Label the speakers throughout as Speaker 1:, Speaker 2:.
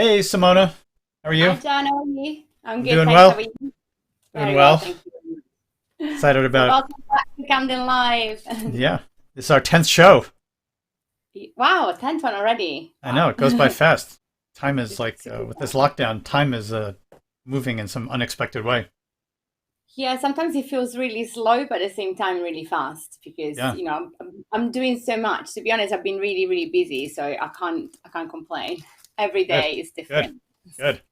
Speaker 1: Hey, Simona. How are you?
Speaker 2: Hi, John. How are you? I'm
Speaker 1: I'm
Speaker 2: good,
Speaker 1: doing
Speaker 2: thanks. How are
Speaker 1: well.
Speaker 2: you?
Speaker 1: Doing
Speaker 2: Very well,
Speaker 1: well.
Speaker 2: thank you.
Speaker 1: Excited
Speaker 2: So,
Speaker 1: about,
Speaker 2: welcome back to Camden Live.
Speaker 1: yeah. This is our 10th show.
Speaker 2: Wow, 10th one already.
Speaker 1: I know,
Speaker 2: Wow.
Speaker 1: it goes by fast. Time is
Speaker 2: It's
Speaker 1: like,
Speaker 2: super
Speaker 1: with this
Speaker 2: fun.
Speaker 1: lockdown, time is moving in some unexpected way.
Speaker 2: Yeah, sometimes it feels really slow, but at the same time, really fast because
Speaker 1: Yeah,
Speaker 2: I'm doing so much. To be honest, I've been really, really busy, so I can't complain. Every
Speaker 1: good,
Speaker 2: day is
Speaker 1: good,
Speaker 2: different.
Speaker 1: good.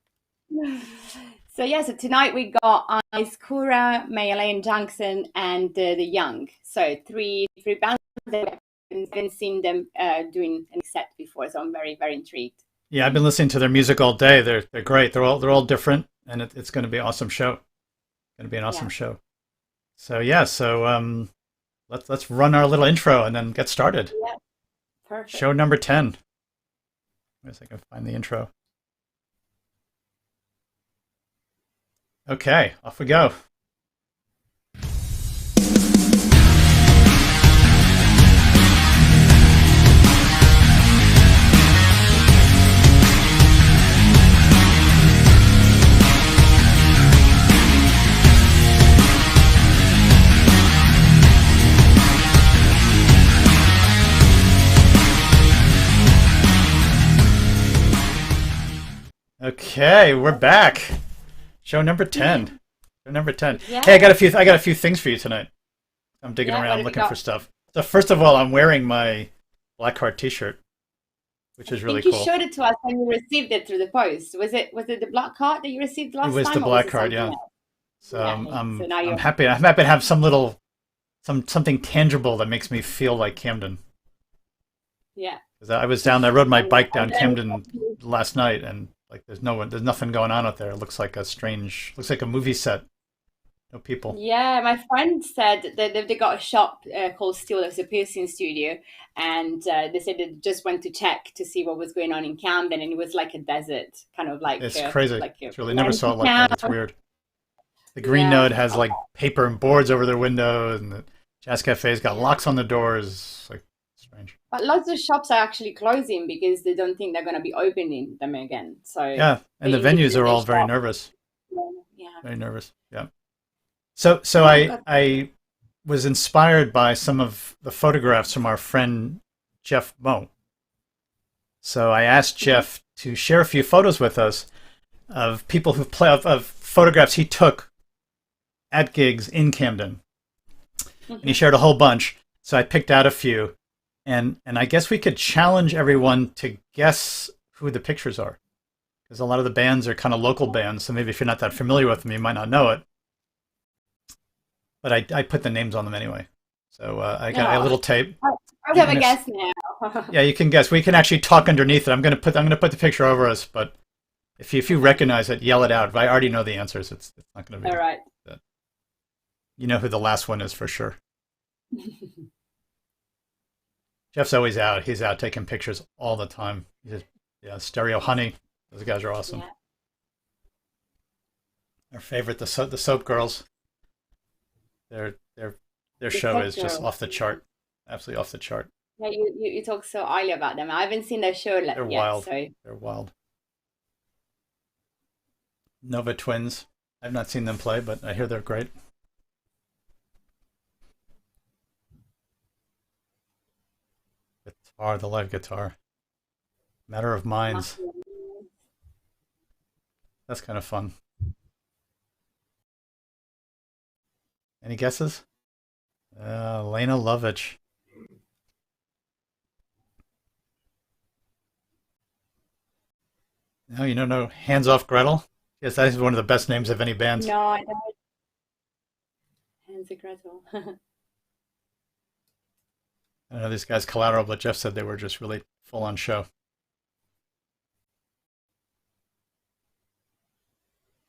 Speaker 2: So yeah, so tonight we got Ays Kura, Mary-Elaine Jenkins, and the Young. So three bands that I haven't seen them doing any set before. So I'm very very intrigued.
Speaker 1: Yeah, I've been listening to their music all day. They're great. They're all different, and it's going to be an awesome show. Going to be an awesome
Speaker 2: Yeah,
Speaker 1: show. So yeah, let's run our little intro and then get started.
Speaker 2: yeah,
Speaker 1: Show
Speaker 2: perfect.
Speaker 1: number 10. Wait a second, I can find the intro. Okay, off we go. Okay, we're back. Show number 10. Show number 10. Hey,
Speaker 2: Yeah,
Speaker 1: I got a few things for you tonight. I'm digging
Speaker 2: yeah. What
Speaker 1: around
Speaker 2: have you
Speaker 1: looking for
Speaker 2: got?
Speaker 1: stuff. So first of all, I'm wearing my Black Heart t-shirt, which
Speaker 2: I
Speaker 1: is really
Speaker 2: think you
Speaker 1: cool.
Speaker 2: showed it to us when you received it through the post. Was it the black card that you received
Speaker 1: It
Speaker 2: last
Speaker 1: was the
Speaker 2: time, or was
Speaker 1: Black
Speaker 2: it
Speaker 1: Heart,
Speaker 2: something
Speaker 1: yeah.
Speaker 2: else?
Speaker 1: So
Speaker 2: Yeah, yeah. So now
Speaker 1: I'm
Speaker 2: you're
Speaker 1: happy. I'm happy to have some little something tangible that makes me feel like Camden.
Speaker 2: yeah.
Speaker 1: 'Cause I was down. I rode my bike
Speaker 2: And
Speaker 1: down
Speaker 2: then
Speaker 1: Camden last night, and like there's nothing going on out there. It looks like looks like a movie set. No people.
Speaker 2: yeah, my friend said that they got a shop called Steel. It's a piercing studio, and they said they just went to check to see what was going on in Camden, and it was like a desert, kind of
Speaker 1: It's crazy.
Speaker 2: like a
Speaker 1: It's really never saw
Speaker 2: empty
Speaker 1: it like
Speaker 2: town.
Speaker 1: that. It's weird. The Green
Speaker 2: Yeah,
Speaker 1: Note has like paper and boards over their windows, and the Jazz Cafe's got
Speaker 2: yeah.
Speaker 1: locks on the doors. It's like strange.
Speaker 2: But lots of shops are actually closing because they don't think they're going to be opening them again. So
Speaker 1: Yeah, and the
Speaker 2: they
Speaker 1: venues
Speaker 2: limited
Speaker 1: are
Speaker 2: their
Speaker 1: all very
Speaker 2: shop.
Speaker 1: nervous.
Speaker 2: Yeah,
Speaker 1: Very nervous. Yeah. So
Speaker 2: yeah. Got
Speaker 1: I was inspired by some of the photographs from our friend Jeff Moe. So I asked Jeff to share a few photos with us of people who play of photographs he took at gigs in Camden, and he
Speaker 2: Mhm.
Speaker 1: shared a whole bunch. So I picked out a few, and I guess we could challenge everyone to guess who the pictures are, because a lot of the bands are kind of local bands. So maybe if you're not that familiar with them, you might not know it. But I put the names on them anyway. So I got a
Speaker 2: No,
Speaker 1: little tape.
Speaker 2: I, I would
Speaker 1: You
Speaker 2: have
Speaker 1: can
Speaker 2: a guess now.
Speaker 1: yeah, you can guess. We can actually talk underneath it. I'm gonna put the picture over us, but if you recognize it, yell it out. If I already know the answers, it's not gonna
Speaker 2: All
Speaker 1: be.
Speaker 2: right.
Speaker 1: You know who the last one is for sure. Jeff's always out. He's out taking pictures all the time. Yeah, Stereo Honey. Those guys are awesome.
Speaker 2: Yeah,
Speaker 1: Our favorite, the Soap Girls. Their their their
Speaker 2: the
Speaker 1: show
Speaker 2: Top
Speaker 1: is just
Speaker 2: Girl.
Speaker 1: off the chart. Absolutely off the chart.
Speaker 2: Yeah, you talk so highly about them. I haven't seen their show
Speaker 1: They're
Speaker 2: yet,
Speaker 1: wild.
Speaker 2: so
Speaker 1: They're wild. Nova Twins. I've not seen them play, but I hear they're great. Guitar, the live guitar. Matter of
Speaker 2: must
Speaker 1: Minds.
Speaker 2: be.
Speaker 1: That's kind of fun. Any guesses? Lena Lovitch. No, you don't know Hands Off Gretel? Yes, that is one of the best names of any band.
Speaker 2: No, I don't. Hands of Gretel.
Speaker 1: I know these guys collateral, but Jeff said they were just really full on show.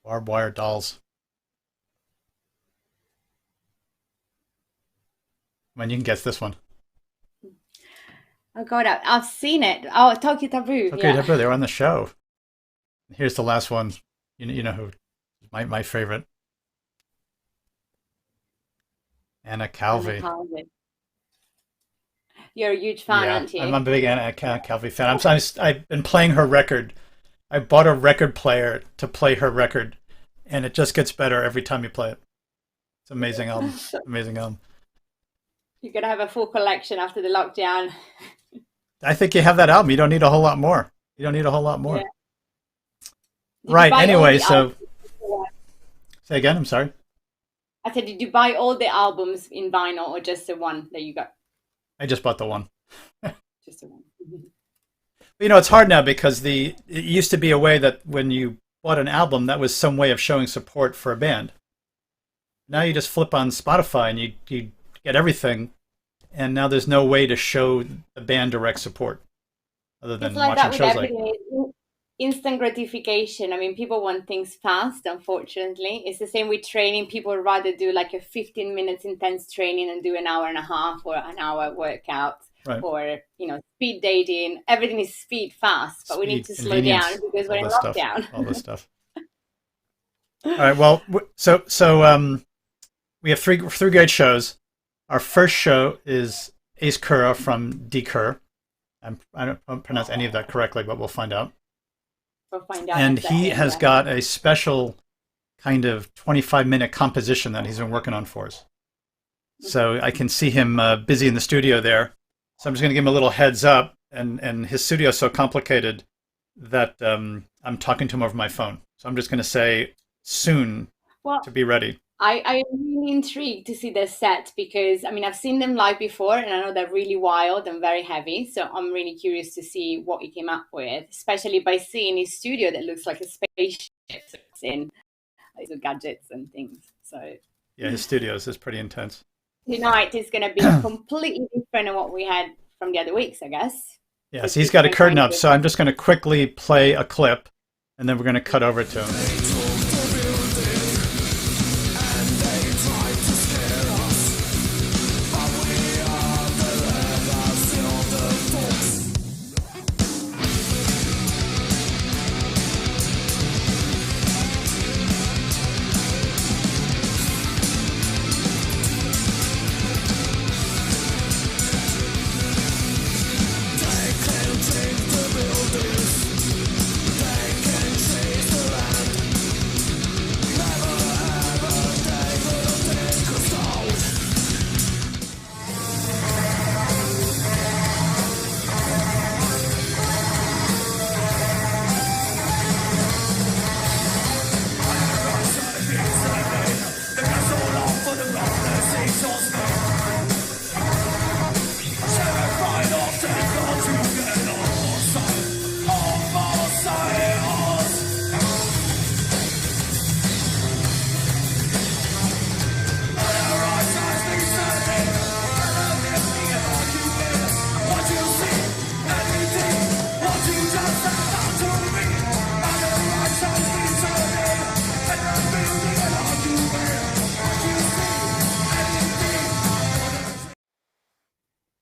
Speaker 1: Barbed Wire Dolls. I mean, you can guess this one.
Speaker 2: Oh God, I've seen it. Oh, Tokyo Taboo.
Speaker 1: Okay,
Speaker 2: Yeah,
Speaker 1: Deborah, they were on the show. Here's the last one. You know who? My favorite, Anna
Speaker 2: and the
Speaker 1: Calvi.
Speaker 2: Calvin. You're a huge fan,
Speaker 1: Yeah,
Speaker 2: aren't
Speaker 1: I'm
Speaker 2: you?
Speaker 1: a big Anna Calvi fan. I've been playing her record I bought a record player to play her record, and it just gets better every time you play it. It's an amazing album. Amazing album.
Speaker 2: You're gonna have a full collection after the lockdown.
Speaker 1: I think you have that album. You don't need a whole lot more. You don't need a whole lot more.
Speaker 2: Yeah.
Speaker 1: Right. Anyway, so say again. I'm sorry.
Speaker 2: I said, did you buy all the albums in vinyl or just the one that you got?
Speaker 1: I just bought the one.
Speaker 2: Just the one.
Speaker 1: You know, it's hard now because it used to be a way that when you bought an album, that was some way of showing support for a band. Now you just flip on Spotify and you get everything, and now there's no way to show the band direct support other than
Speaker 2: It's like
Speaker 1: watching
Speaker 2: that
Speaker 1: shows
Speaker 2: with
Speaker 1: like
Speaker 2: everything. Instant gratification. I mean, people want things fast, unfortunately. It's the same with training. People would rather do like a 15 minutes intense training and do an hour and a half or an hour workout.
Speaker 1: Right.
Speaker 2: Or, speed dating. Everything is speed fast, but we need to slow down because we're in lockdown.
Speaker 1: All this stuff. All right. Well, so we have three great shows. Our first show is Ays Kura from D. Kura. I don't pronounce any of that correctly, but we'll find out.
Speaker 2: We'll find out.
Speaker 1: And he has got a special kind of 25-minute composition that he's been working on for us. So I can see him busy in the studio there. So I'm just going to give him a little heads up. And his studio is so complicated that I'm talking to him over my phone. So I'm just going to say soon to be ready.
Speaker 2: I'm really intrigued to see their set because, I mean, I've seen them live before and I know they're really wild and very heavy. So I'm really curious to see what he came up with, especially by seeing his studio that looks like a spaceship in gadgets and things. So
Speaker 1: yeah, his studios is pretty intense.
Speaker 2: Tonight is going to be completely different than what we had from the other weeks, I guess.
Speaker 1: Yes, he's got a curtain up. So I'm just going to quickly play a clip and then we're going to cut over to him.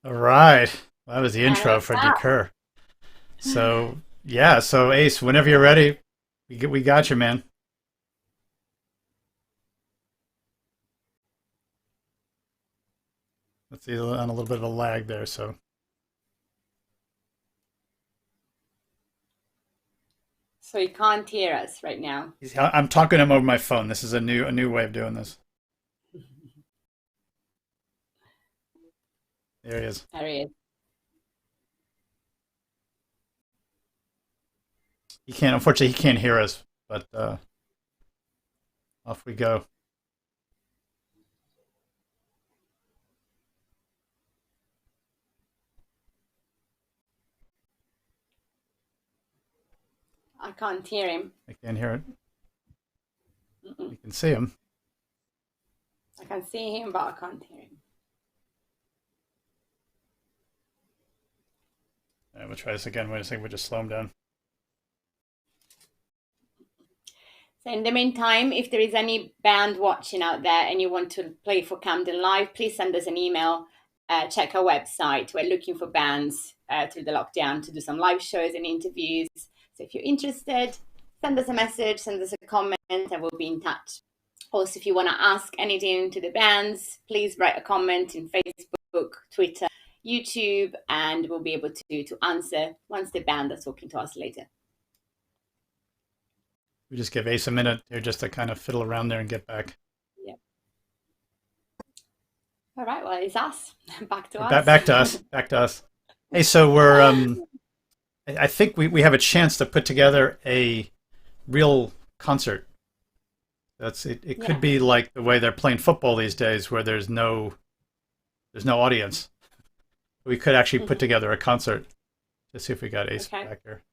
Speaker 1: All right. That was the intro for D. Kura. So, yeah. So, Ace, whenever you're ready, we got you, man. Let's see, on a little bit of a lag there, so.
Speaker 2: So he can't hear us right now.
Speaker 1: I'm talking to him over my phone. This is a new way of doing this. There he is.
Speaker 2: There he is.
Speaker 1: Unfortunately, he can't hear us, but off we go.
Speaker 2: I can't hear him.
Speaker 1: I can't hear it. You can see him.
Speaker 2: I can see him, but I can't hear him.
Speaker 1: All right, we'll try this again. Wait a second. We'll just slow him down.
Speaker 2: So in the meantime, if there is any band watching out there and you want to play for Camden Live, please send us an email. Check our website. We're looking for bands through the lockdown to do some live shows and interviews. So if you're interested, send us a message, send us a comment, and we'll be in touch. Also, if you want to ask anything to the bands, please write a comment in Facebook, Twitter, YouTube, and we'll be able to answer once the band are talking to us later.
Speaker 1: We just give Ace a minute here just to kind of fiddle around there and get back.
Speaker 2: Yep. All right. Well, it's us. Back to us.
Speaker 1: Back to us. Back to us. Hey, so we're. I think we have a chance to put together a real concert. It could be like the way they're playing football these days, where there's no audience. We could actually put together a concert. Let's see if we got Ace back here.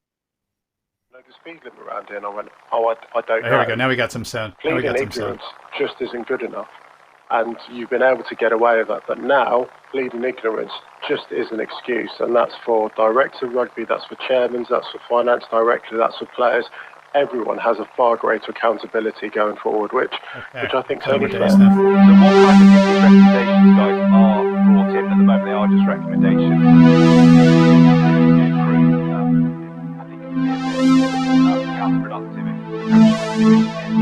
Speaker 3: Like the speed limit around here, and I went, I don't know.
Speaker 1: Here we go. Now we got some sound.
Speaker 3: Pleading ignorance just isn't good enough. And you've been able to get away with it. But now, pleading ignorance just is an excuse. And that's for director of rugby, that's for chairmen, that's for finance director, that's for players. Everyone has a far greater accountability going forward, which I think is only fair.
Speaker 4: So what kind of business recommendations, guys, are brought in at the moment? They are just recommendations. I think it's counterproductive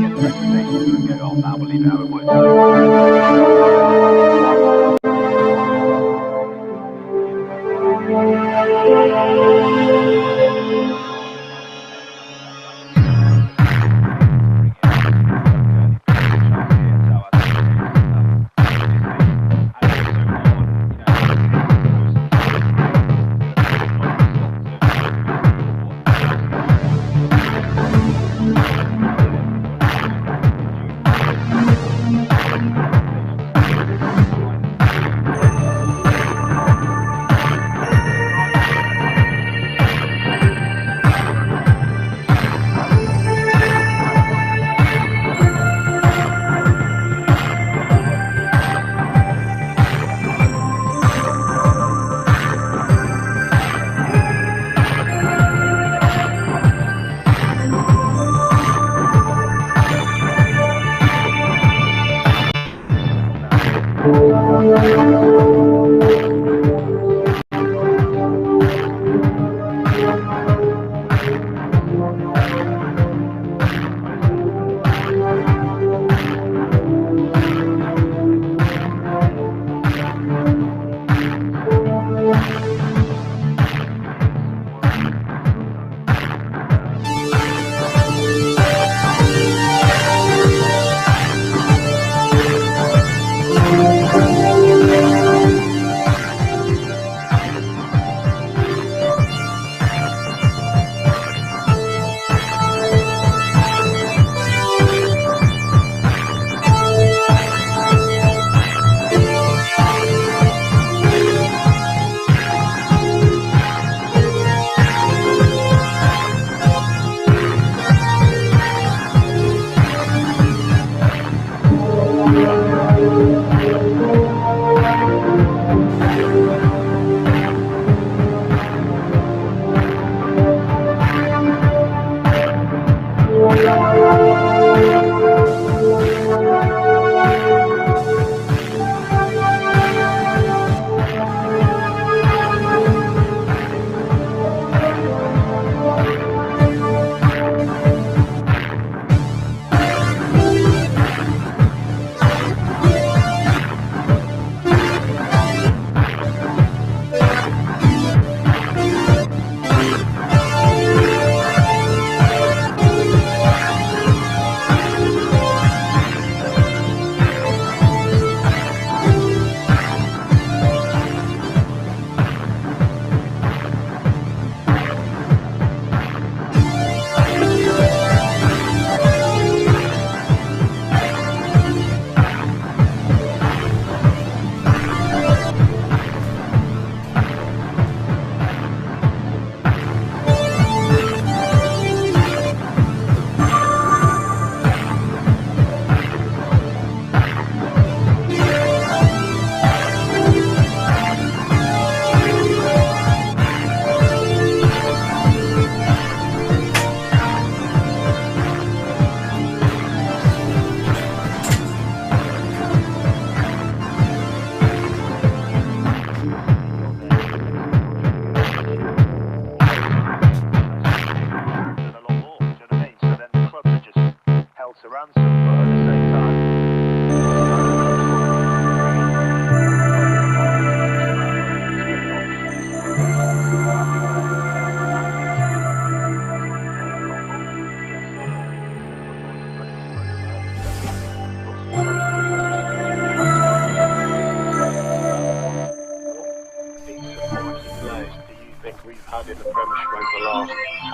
Speaker 4: if the recommendations go on that. We'll leave it how it works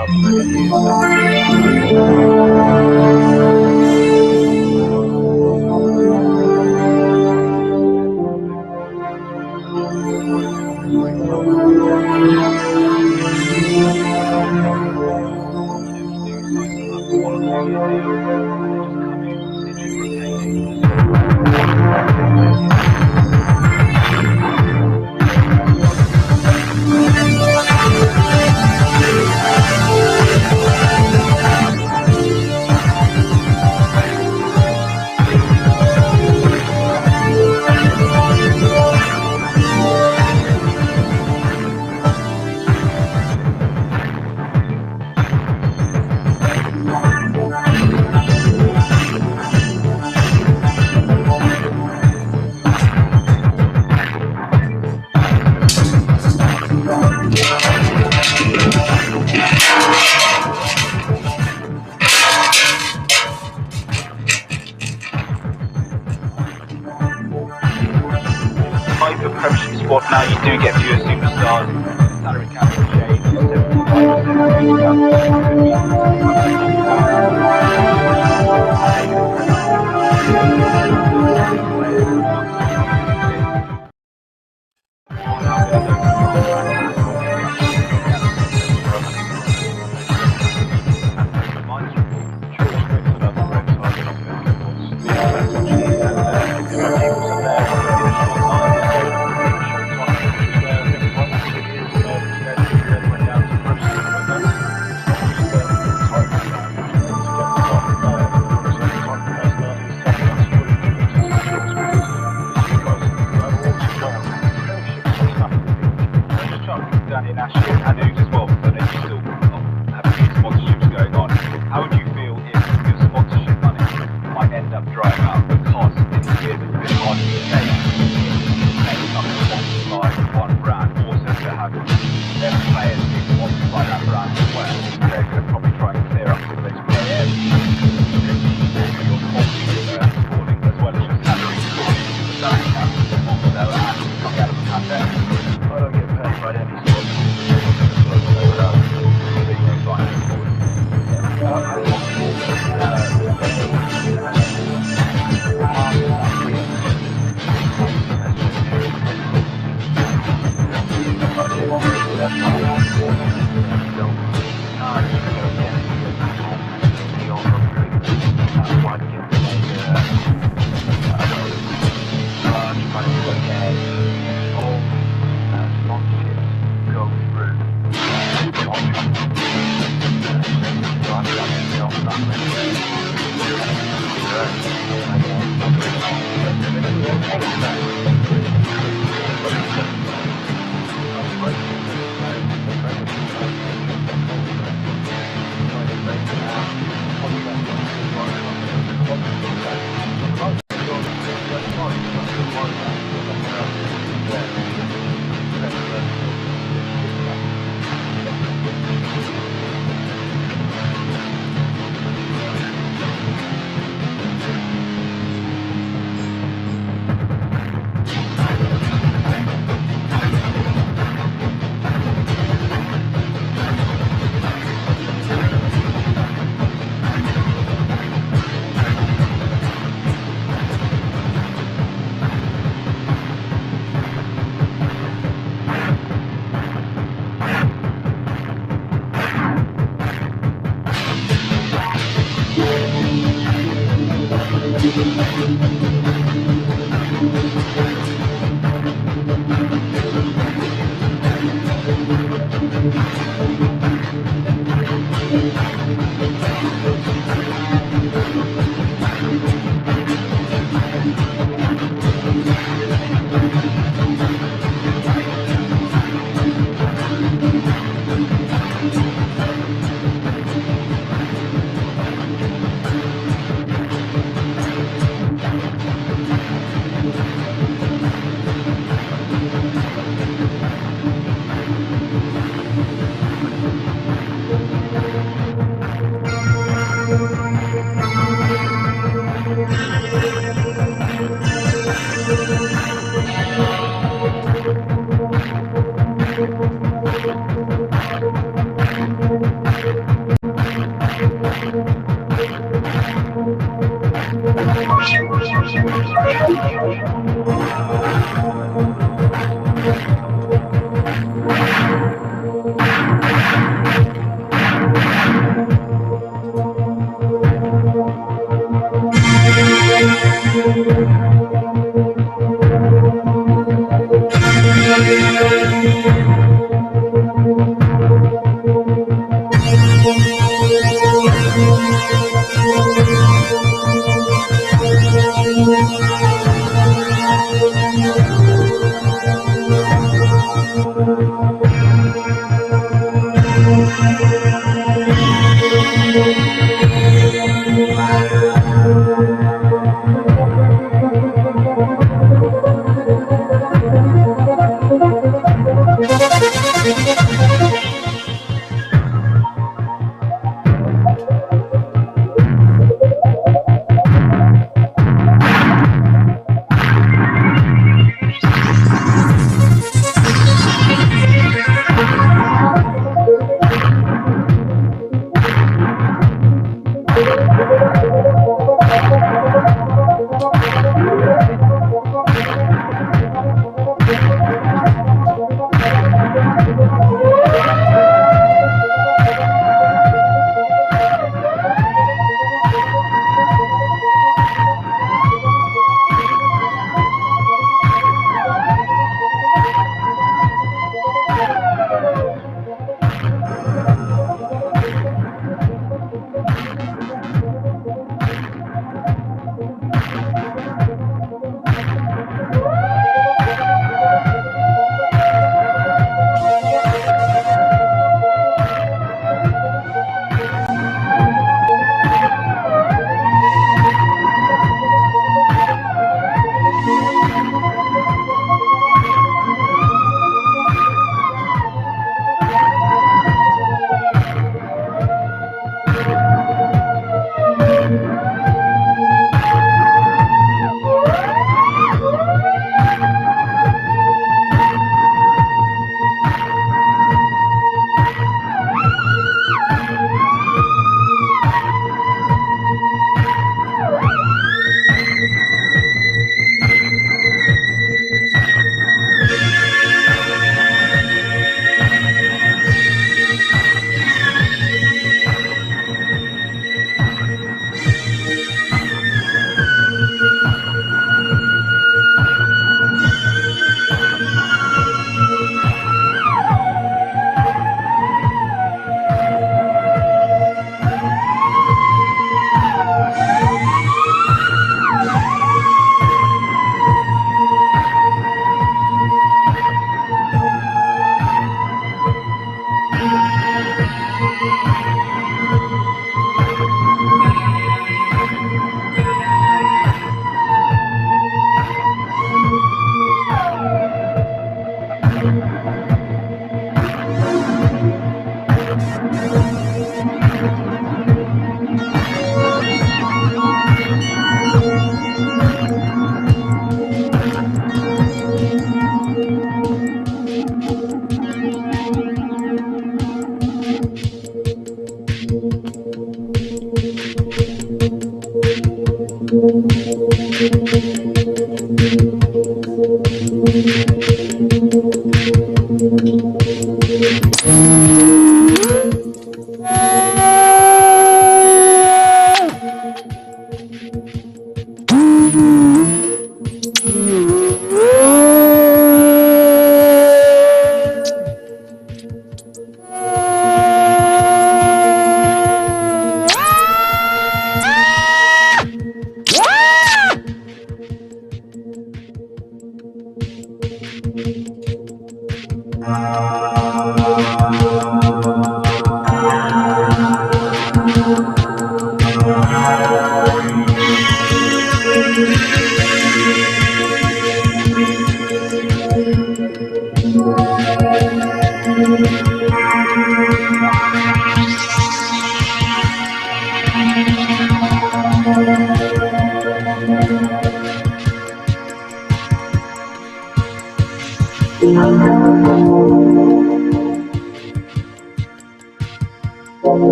Speaker 4: however many years that type of Premiership squad now, you do get fewer superstars, salary cap will change,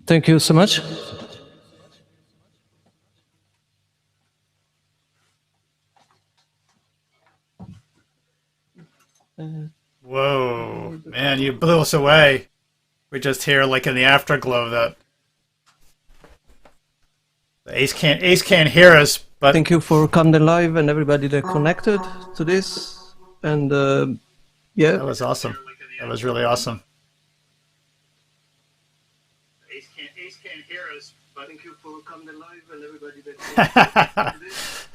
Speaker 5: Thank you so much.
Speaker 1: Whoa, man, you blew us away. We just hear like in the afterglow that the Ace can't hear us, but
Speaker 5: Thank you for Camden Live and everybody that connected to this. And yeah,
Speaker 1: that was awesome. That was really awesome. Ace can't hear us, but
Speaker 5: thank you for Camden Live and everybody that connected to this.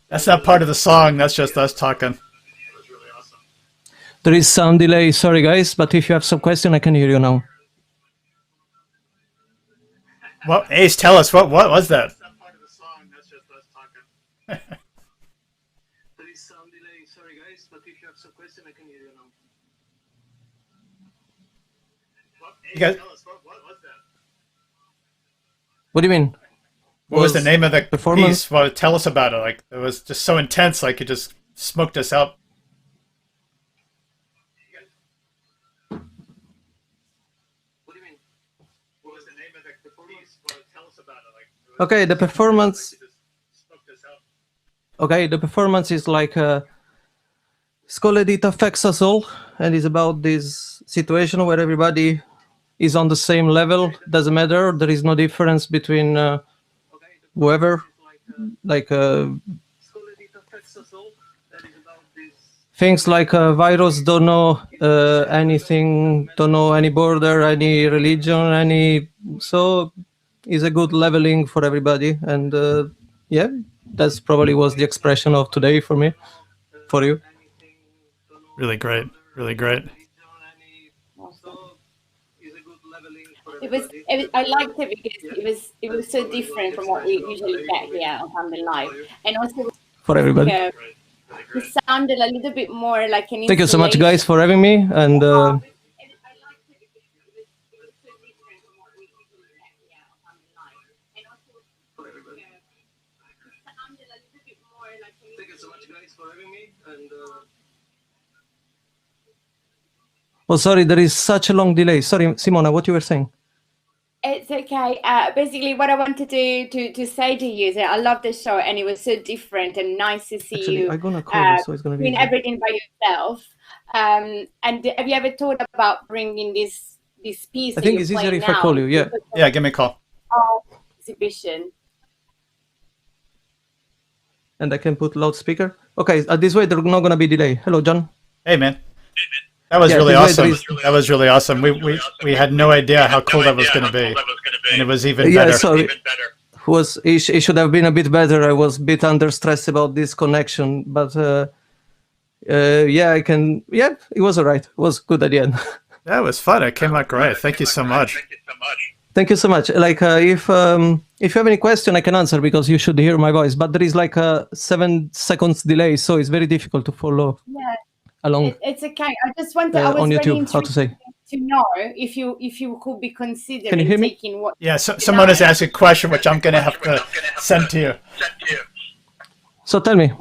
Speaker 1: That's not part of the song. That's just us talking. That was really awesome.
Speaker 5: There is some delay. Sorry, guys, but if you have some question, I can hear you now.
Speaker 1: Well, Ace, tell us what was that? That's not part of the song. That's just us talking.
Speaker 5: There is some delay. Sorry, guys, but if you have some question, I can hear you now.
Speaker 1: Well, Ace, tell us what was that?
Speaker 5: What do you mean?
Speaker 1: What was the name of the
Speaker 5: performance?
Speaker 1: piece? Well, tell us about it. Like it was just so intense. Like it just smoked us out.
Speaker 5: What do you mean?
Speaker 1: What was the name of the piece? Well, tell us about it. Like
Speaker 5: okay, the performance. Okay, the performance is like it's called It Affects Us All, and it's about this situation where everybody is on the same level. Doesn't matter. There is no difference between whoever. Like things like a virus don't know anything, don't know any border, any religion, so it's a good leveling for everybody. And yeah, that's probably was the expression of today for me, for you.
Speaker 1: Really great. Really great.
Speaker 2: I liked it because it was so different from what we usually get here on Camden Live, and also
Speaker 5: For everybody.
Speaker 2: it sounded a little bit more like an.
Speaker 5: Thank you so much, guys, for having me. And oh, sorry, there is such a long delay. Sorry, Simona, what you were saying?
Speaker 2: It's okay. Basically, what I wanted to say to you is that I love the show, and it was so different and nice to see
Speaker 5: Actually,
Speaker 2: you
Speaker 5: I'm gonna call you, so it's gonna be
Speaker 2: doing
Speaker 5: easier.
Speaker 2: everything by yourself. And have you ever thought about bringing this piece?
Speaker 5: I think it's easier if I call you. Yeah.
Speaker 1: Yeah, give me a call.
Speaker 2: Exhibition.
Speaker 5: And I can put loudspeaker. Okay, this way there's not gonna be delay. Hello, John.
Speaker 1: Hey, man. That was really
Speaker 5: this way
Speaker 1: awesome. That was really awesome. We had no idea how cool that was going to be, and it was even
Speaker 5: Yeah,
Speaker 1: better.
Speaker 5: sorry. It should have been a bit better. I was a bit under stress about this connection, but yeah, I can. Yeah, it was alright. It was good at the end.
Speaker 1: That was fun. It came out great. Thank you so much.
Speaker 5: Thank you so much. Like, if you have any question, I can answer because you should hear my voice. But there is like a 7 seconds delay, so it's very difficult to follow.
Speaker 2: Yeah.
Speaker 5: Along
Speaker 2: it's okay. I just wanted. I was
Speaker 5: on
Speaker 2: very
Speaker 5: YouTube. How to say?
Speaker 2: to know if you could be considering
Speaker 5: Can you hear me?
Speaker 2: taking what.
Speaker 1: Yeah, Simona's asked a question, which I'm going to have to send to you.
Speaker 5: So tell me.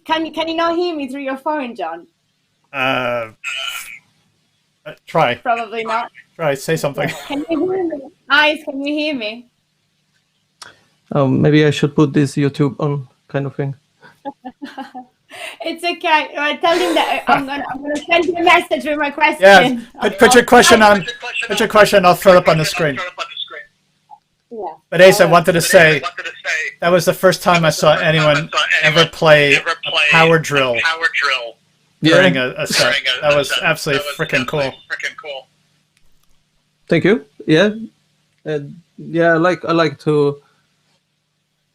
Speaker 2: Can you not hear me through your phone, John?
Speaker 1: Try.
Speaker 2: Probably not.
Speaker 1: Try. Say something.
Speaker 2: Can you hear me? Ays, can you hear me?
Speaker 5: Maybe I should put this YouTube on, kind of thing.
Speaker 2: It's okay. I tell him that I'm gonna send you a message with my question.
Speaker 1: Yeah. Put your question on. Put your question. I'll throw it up on the screen.
Speaker 2: Yeah.
Speaker 1: But Ace, I wanted to say that was the first time I saw anyone ever play a power drill during a set. That was absolutely freaking cool.
Speaker 5: Thank you. Yeah, yeah. I like to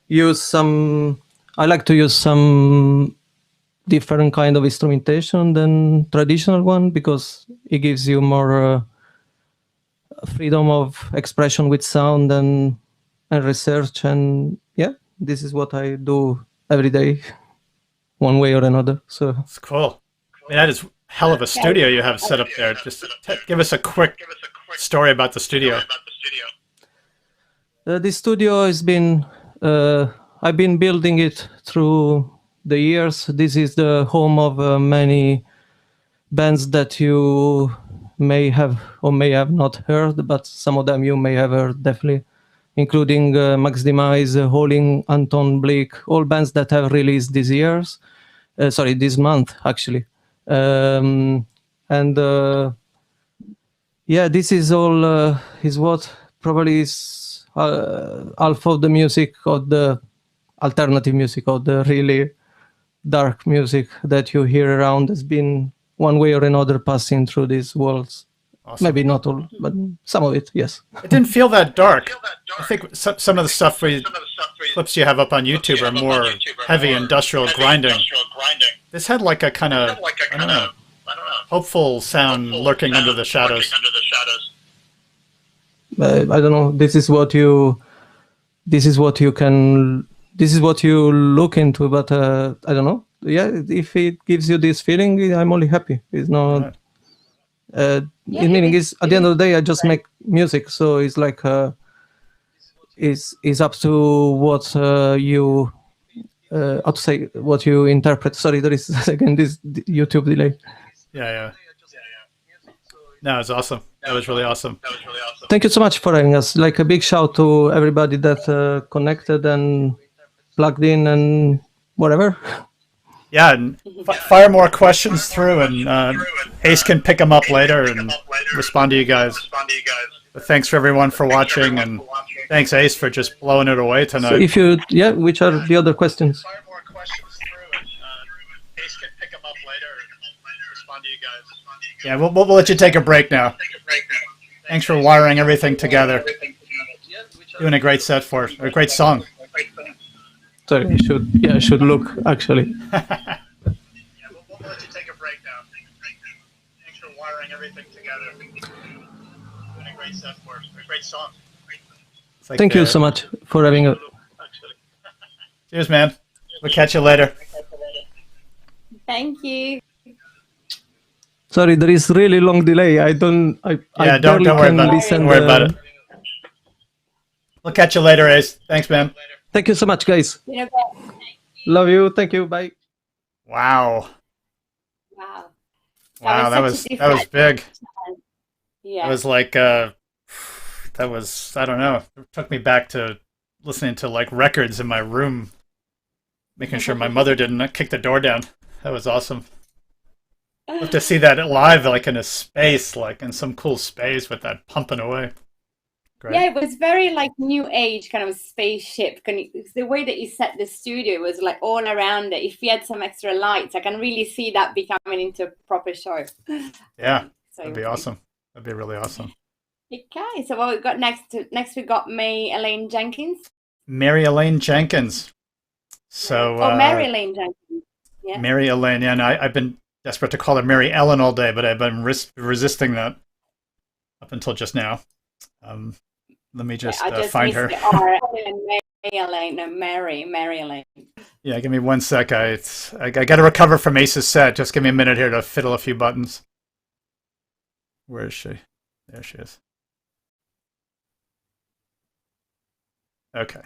Speaker 5: use some. I like to use some different kind of instrumentation than traditional one because it gives you more freedom of expression with sound and research. And yeah, this is what I do every day, one way or another. So
Speaker 1: it's cool. I mean, that is hell of a studio you have set up there. Just give us a quick story about the studio.
Speaker 5: The studio has been. I've been building it through the years. This is the home of many bands that you may have or may have not heard, but some of them you may have heard definitely, including Max Demise, Holding, Anton Blick, all bands that have released this month actually. Yeah, this is all is what probably is half of the music of the alternative music or the really dark music that you hear around has been one way or another passing through these walls. Awesome. Maybe not all, but some of it, yes.
Speaker 1: It didn't feel that dark. I think some of the clips you have up on YouTube are more heavy industrial grinding. This had like a kind of, I don't know, hopeful sound lurking under the shadows.
Speaker 5: I don't know. This is what you look into, but I don't know. Yeah, if it gives you this feeling, I'm only happy. It's not. Meaning is at the end of the day, I just make music, so it's like it's up to what you how to say, what you interpret. Sorry, there is again this YouTube delay.
Speaker 1: Yeah. No, it's awesome. That was really awesome.
Speaker 5: Thank you so much for having us. Like a big shout to everybody that connected and plugged in and whatever.
Speaker 1: Yeah, and fire more questions through, and Ace can pick them up later and respond to you guys. But thanks for everyone for watching, and thanks Ace for just blowing it away tonight.
Speaker 5: So which are the other questions?
Speaker 1: Fire more questions through, and Ace can pick them up respond to you guys. Yeah, we'll let you take a break now. Thanks for wiring everything together. Doing a great set for us. A great song.
Speaker 5: Sorry, I should look actually.
Speaker 1: Yeah, we'll let you take a break now. Thanks for wiring everything together. Doing a great set for us. A great song. Like
Speaker 5: Thank you so much for having a.
Speaker 1: Cheers, man. We'll catch you later.
Speaker 2: Thank you.
Speaker 5: Sorry, there is really long delay. I don't worry
Speaker 1: about it. Don't worry about it. We'll catch you later, Ace. Thanks, man.
Speaker 5: Thank you so much, guys. Love you. Thank you. Bye.
Speaker 1: Wow.
Speaker 2: Wow.
Speaker 1: Wow, that was big.
Speaker 2: Yeah.
Speaker 1: It was like that was, I don't know. It took me back to listening to like records in my room, making sure my mother didn't kick the door down. That was awesome. Love to see that live, like in a space, like in some cool space with that pumping away. Great.
Speaker 2: Yeah, it was very like new age kind of spaceship. The way that you set the studio was like all around it. If you had some extra lights, I can really see that becoming into a proper show.
Speaker 1: Yeah,
Speaker 2: so
Speaker 1: that'd be awesome. That'd be really awesome.
Speaker 2: Okay, so what we got next? Next we got Mary-Elaine Jenkins.
Speaker 1: Mary-Elaine Jenkins. So.
Speaker 2: Mary-Elaine Jenkins. Yeah.
Speaker 1: Mary-Elaine, yeah. And I've been desperate to call her Mary Ellen all day, but I've been resisting that up until just now. Let me just find her. Mary-Elaine. Yeah, give me 1 sec. I got to recover from Ace's set. Just give me a minute here to fiddle a few buttons. Where is she? There she is. Okay.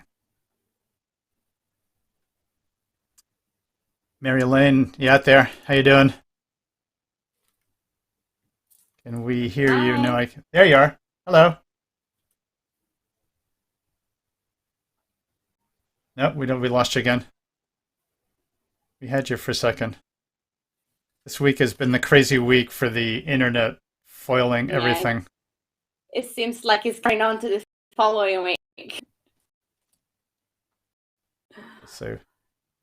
Speaker 1: Mary-Elaine, you out there? How you doing? Can we hear you? No, there you are. Hello. Nope, we lost you again. We had you for a second. This week has been the crazy week for the internet, foiling everything.
Speaker 2: It seems like it's going on to the following week.
Speaker 1: So.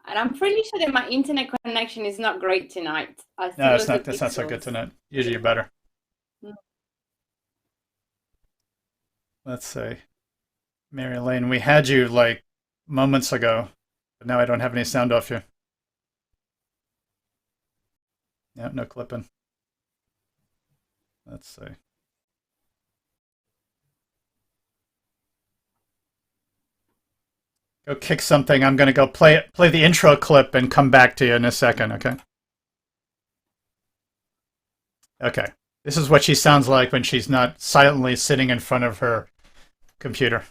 Speaker 2: And I'm pretty sure that my internet connection is not great tonight.
Speaker 1: No, it's not. That's not so good tonight. Usually you're better. Let's see. Mary-Elaine, we had you like moments ago, but now I don't have any sound off you. Yeah, no clipping. Let's see. Go kick something. I'm going to go play the intro clip and come back to you in a second, okay? Okay. This is what she sounds like when she's not silently sitting in front of her computer.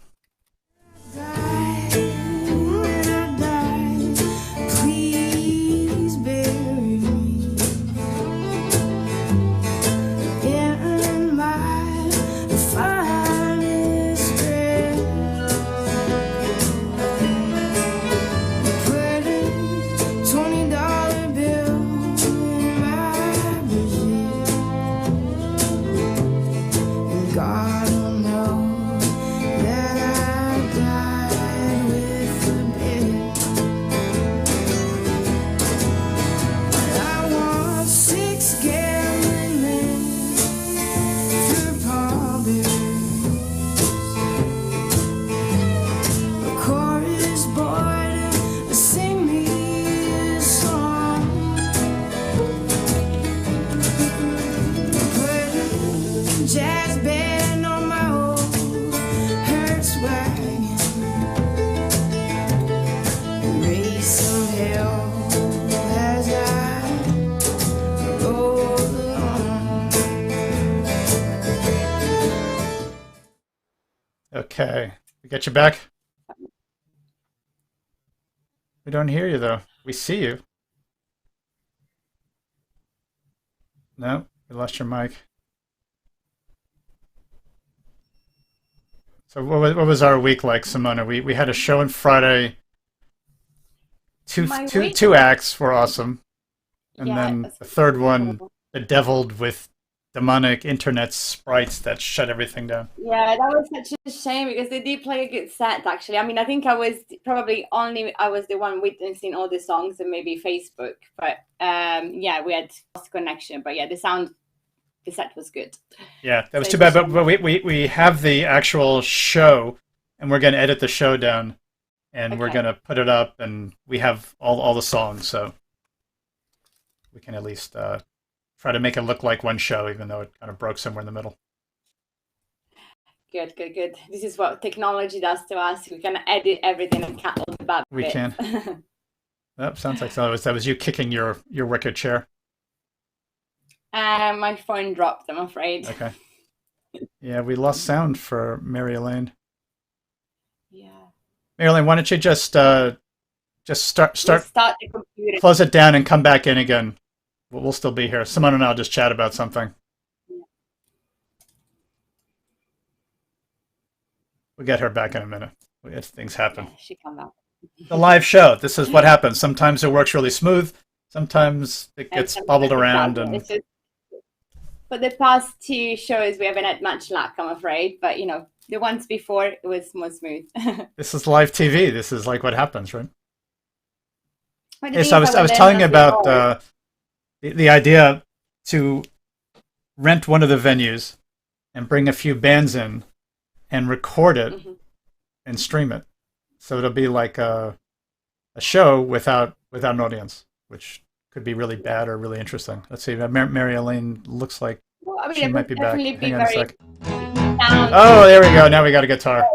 Speaker 1: Okay, we got you back. We don't hear you though. We see you. No, we lost your mic. So what was our week like, Simona? We had a show on Friday. Two acts were awesome, and then the third one, bedeviled with demonic internet sprites that shut everything down.
Speaker 2: Yeah, that was such a shame because they did play a good set, actually. I mean, I think I was the one witnessing all the songs and maybe Facebook, but yeah, we had lost connection. But yeah, the set was good.
Speaker 1: Yeah, that was too bad. But we have the actual show, and we're going to edit the show down, and we're going to put it up, and we have all the songs, so we can at least try to make it look like one show, even though it kind of broke somewhere in the middle.
Speaker 2: Good. This is what technology does to us. We can edit everything and cut all the bad bits.
Speaker 1: We can. That sounds like that was you kicking your wicker chair.
Speaker 2: My phone dropped, I'm afraid.
Speaker 1: Okay. Yeah, we lost sound for Mary-Elaine.
Speaker 2: Yeah.
Speaker 1: Mary-Elaine, why don't you just start
Speaker 2: the computer.
Speaker 1: Close it down and come back in again. We'll still be here. Simona and I'll just chat about something. We'll get her back in a minute. Things happen.
Speaker 2: Yeah, she come back.
Speaker 1: The live show. This is what happens. Sometimes it works really smooth. Sometimes it gets bubbled around.
Speaker 2: But the past 2 shows, we haven't had much luck, I'm afraid. But, the ones before, it was more smooth.
Speaker 1: This is live TV. This is like what happens, right?
Speaker 2: Yes,
Speaker 1: I was telling you about the idea to rent one of the venues and bring a few bands in and record it and stream it. So it'll be like a show without an audience, which could be really bad or really interesting. Let's see. Mary-Elaine looks like she might be back. Hang on a sec. Oh, there we go. Now we got a guitar.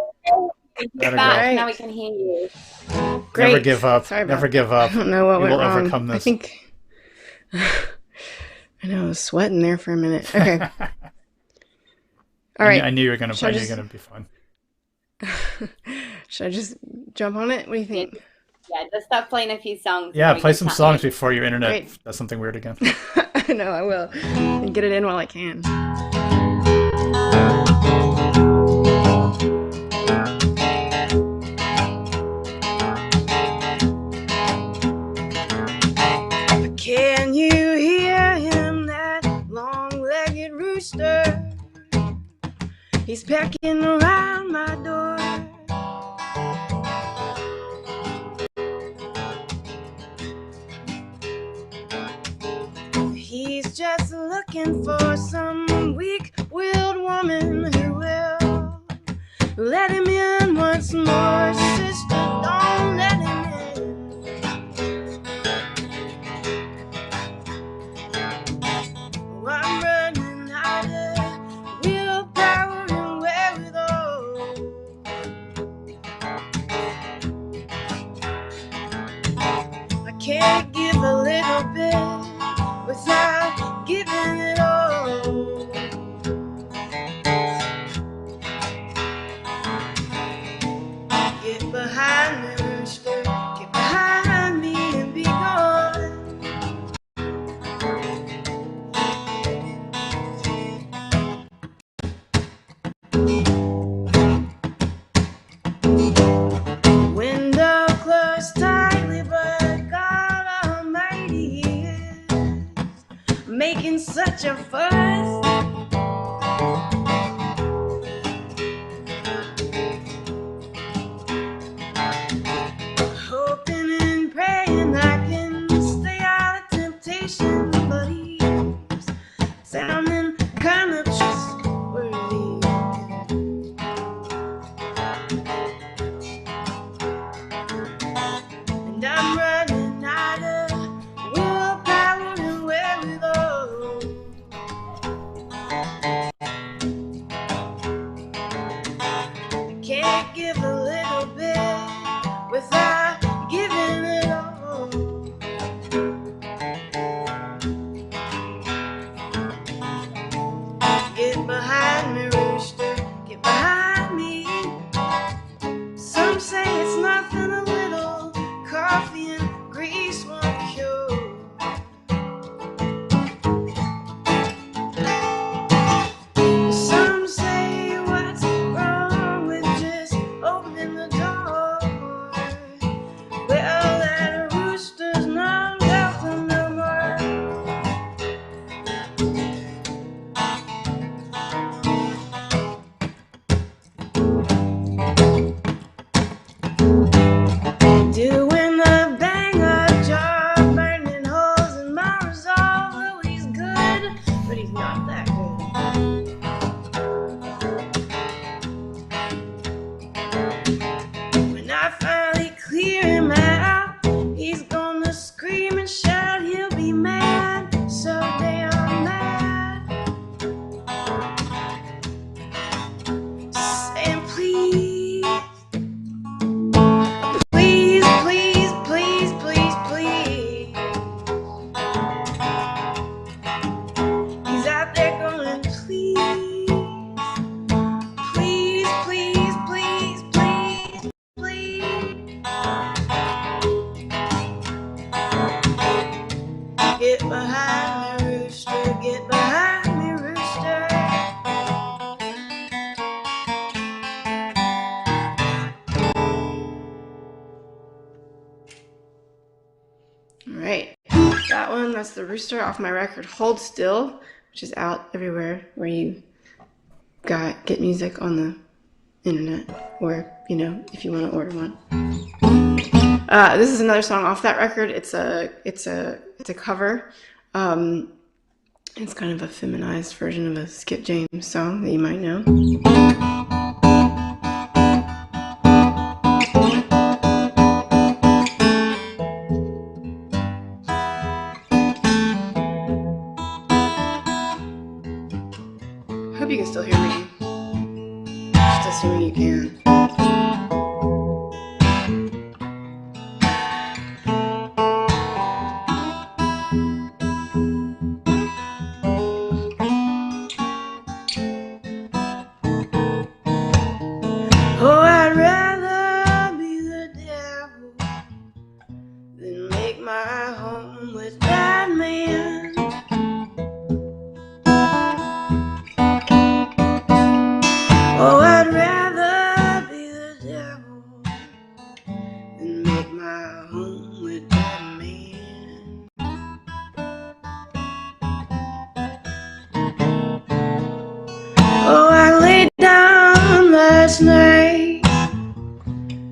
Speaker 2: Now we can hear you.
Speaker 6: Great.
Speaker 1: Never give up. Never give up.
Speaker 6: I don't know what went wrong.
Speaker 1: Overcome this.
Speaker 6: I think I know I was sweating there for a minute. Okay. All right.
Speaker 1: I knew you were going to be fun.
Speaker 6: Should I just jump on it? What do you think?
Speaker 2: Yeah, just start playing a few songs.
Speaker 1: Yeah, play some songs before your internet does something weird again.
Speaker 6: I know, I will. And get it in while I can. Can you hear him, that long-legged rooster? He's pecking around my door. He's just looking for some weak-willed woman who will let him in once more. Sister, don't let him in. Oh, I'm running out of willpower and wherewithal. I can't give a little bit without giving it all. Get behind me, rooster. Get behind me and be gone. Window closed tightly, but God Almighty is making such a fuss. Hoping and praying I can stay out of temptation, but he's sounding kind of trustworthy. And I'm running out of willpower and wherewithal. get behind me, rooster. All right, that one, that's the rooster off my record Hold Still, which is out everywhere where you get music on the internet, or if you want to order one. This is another song off that record. It's a cover. It's kind of a feminized version of a Skip James song that you might know. Hope you can still hear me. Just assuming you can. Oh, I'd rather be the devil than make my home with that man. Oh, I'd rather be the devil than make my home with that man. Oh, I laid down last night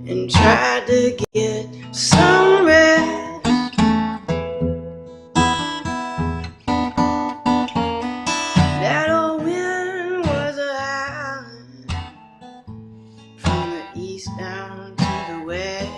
Speaker 6: and tried to get some rest. That old wind was a-howling from the east down to the west.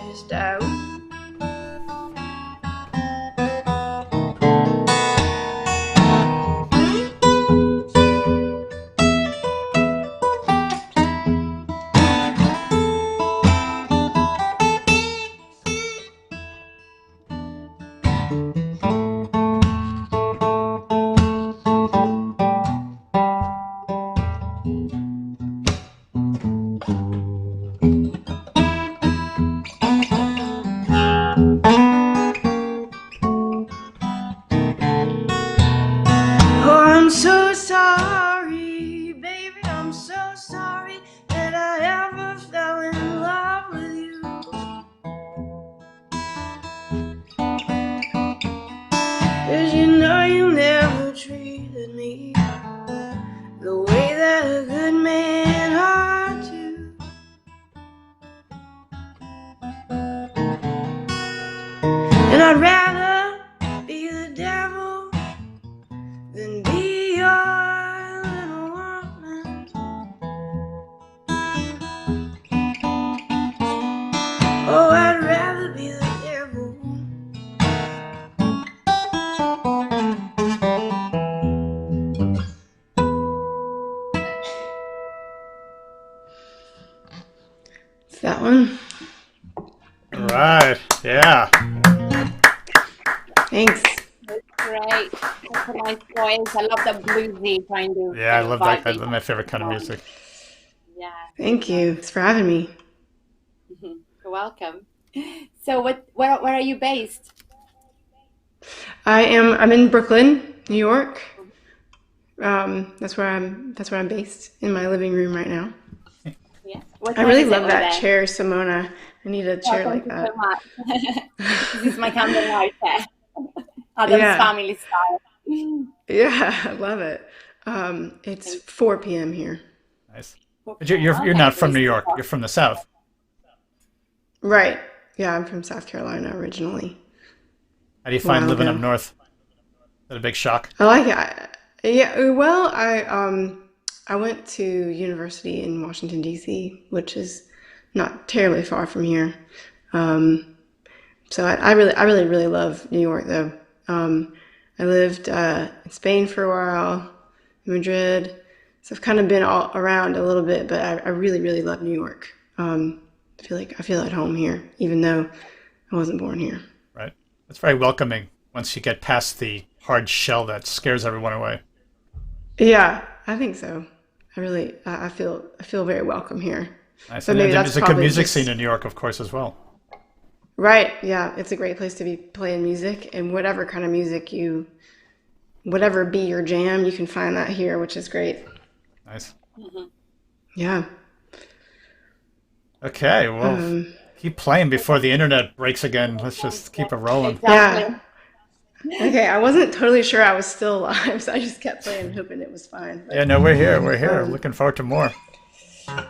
Speaker 6: Oh, I'm so sorry, baby, I'm so sorry that I ever fell in love with you. 'Cause you never treated me the way that a good man ought to. And I'd rather be the devil than be your little woman. Oh, I'd rather be the devil. It's that one.
Speaker 1: All right. Yeah.
Speaker 6: Thanks.
Speaker 2: Great. That's a nice voice. I love the bluesy kind of.
Speaker 1: Yeah, I love that.
Speaker 2: vibey.
Speaker 1: That's my favorite kind of music.
Speaker 2: Yeah.
Speaker 6: Thank you. Thanks for having me.
Speaker 2: You're welcome. So, where are you based?
Speaker 6: I'm in Brooklyn, New York. That's where I'm based in my living room right now.
Speaker 2: Yeah. What
Speaker 6: I
Speaker 2: time
Speaker 6: really
Speaker 2: is it
Speaker 6: love
Speaker 2: over
Speaker 6: that
Speaker 2: there?
Speaker 6: chair, Simona. I need a chair
Speaker 2: Thank
Speaker 6: like
Speaker 2: you
Speaker 6: that.
Speaker 2: so much. This is my Camden life chair. Adam's
Speaker 6: Yeah.
Speaker 2: family style.
Speaker 6: Yeah, I love it. It's 4 p.m. here.
Speaker 1: Nice. But you're not from New York. You're from the South.
Speaker 6: Right. Yeah, I'm from South Carolina originally.
Speaker 1: How do you find
Speaker 6: While
Speaker 1: living
Speaker 6: ago.
Speaker 1: up north? Is that a big shock?
Speaker 6: I like it. Yeah, well, I went to university in Washington, D.C., which is not terribly far from here. So I really love New York, though. I lived in Spain for a while, Madrid. So I've kind of been all around a little bit, but I really love New York. I feel at home here, even though I wasn't born here.
Speaker 1: Right. It's very welcoming once you get past the hard shell that scares everyone away.
Speaker 6: Yeah, I think so. I feel very welcome here.
Speaker 1: Nice.
Speaker 6: So
Speaker 1: And
Speaker 6: maybe
Speaker 1: there's
Speaker 6: that's
Speaker 1: a good
Speaker 6: probably
Speaker 1: music
Speaker 6: just-
Speaker 1: scene in New York, of course, as well.
Speaker 6: Right, yeah, it's a great place to be playing music, and whatever kind of music you whatever be your jam, you can find that here, which is great.
Speaker 1: Nice.
Speaker 6: Yeah.
Speaker 1: Okay, well, keep playing before the internet breaks again. Let's just keep it rolling.
Speaker 2: Exactly.
Speaker 6: Yeah. Okay, I wasn't totally sure I was still alive, so I just kept playing, hoping it was fine. But,
Speaker 1: Yeah, no, we're here. We're here. Looking forward to more.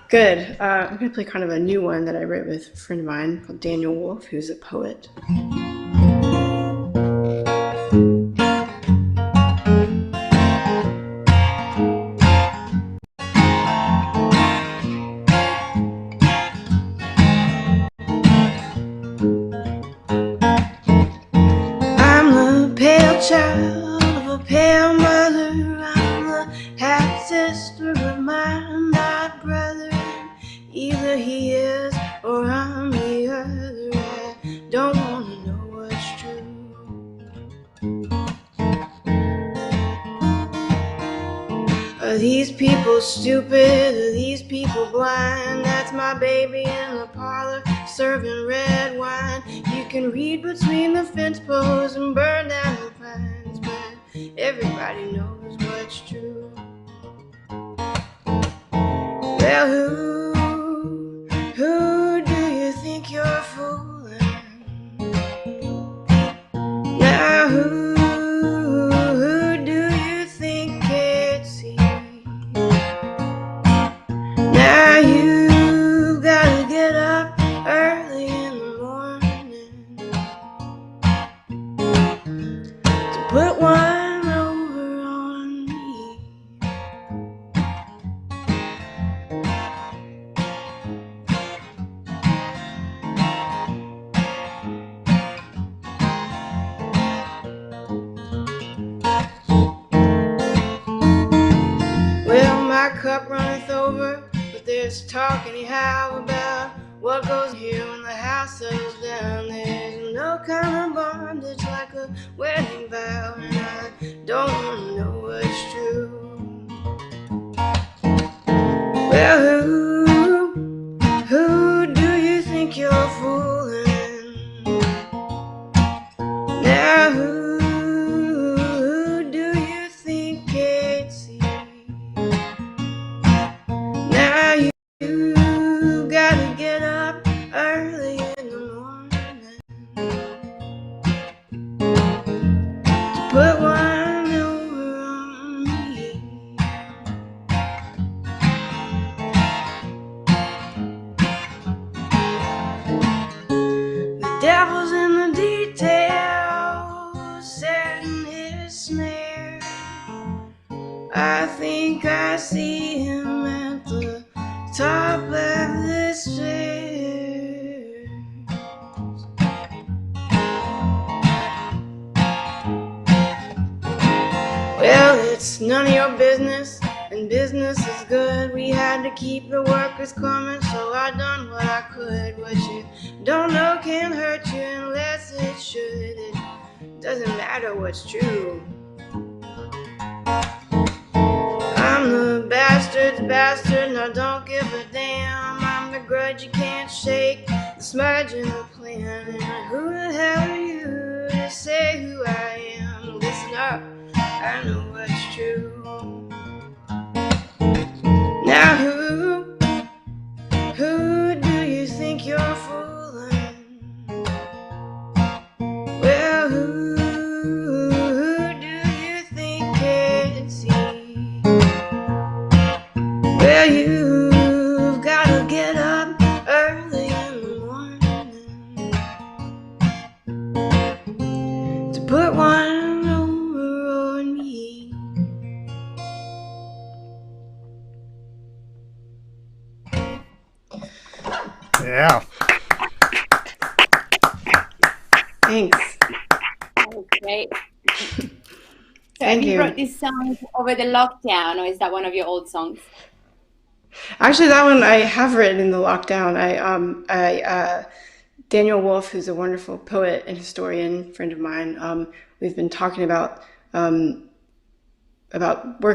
Speaker 6: good. I'm going to play kind of a new one that I wrote with a friend of mine called Daniel Wolf, who's a poet. I'm the pale child of a pale mother. I'm the half sister of mine, not brother. Either he is or I'm the other. I don't want to know what's true. Are these people stupid? Are these people blind? That's my baby in the parlor serving red wine. You can read between the fence posts and burn down the pines, but everybody knows what's true. Well, who do you think you're fooling? Now who do you think can't see? Now you gotta get up early in the morning to put one over on me. Well, my cup runneth over, but there's talk anyhow about what goes here when the house settles down. There's no kind of bondage like a wedding vow, and I don't want to know what's true. Well, who do you think you're fooling? Now who do you think can't see? Now you gotta get up early in the morning to put one over on me. The devil's in the details, setting his snare. I think I see him at the top of the stairs. Well, it's none of your business, and business is good. We had to keep the workers coming, so I done what I could. What you don't know can't hurt you unless it should. It doesn't matter what's true. I'm the bastard's bastard, and I don't give a damn. I'm the grudge you can't shake, the smudge in the plan. And who the hell are you to say who I am? Listen up, I know what's true. Now who do you think you're fooling? Well, who do you think can't see? Well, you've gotta get up early in the morning to put one over on me.
Speaker 1: Yeah.
Speaker 6: Thanks.
Speaker 2: Great. So
Speaker 6: Thank
Speaker 2: have you
Speaker 6: you.
Speaker 2: wrote this song over the lockdown, or is that one of your old songs?
Speaker 6: Actually, that one I have written in the lockdown. Daniel Wolf, who's a wonderful poet and historian friend of mine, we've been talking about working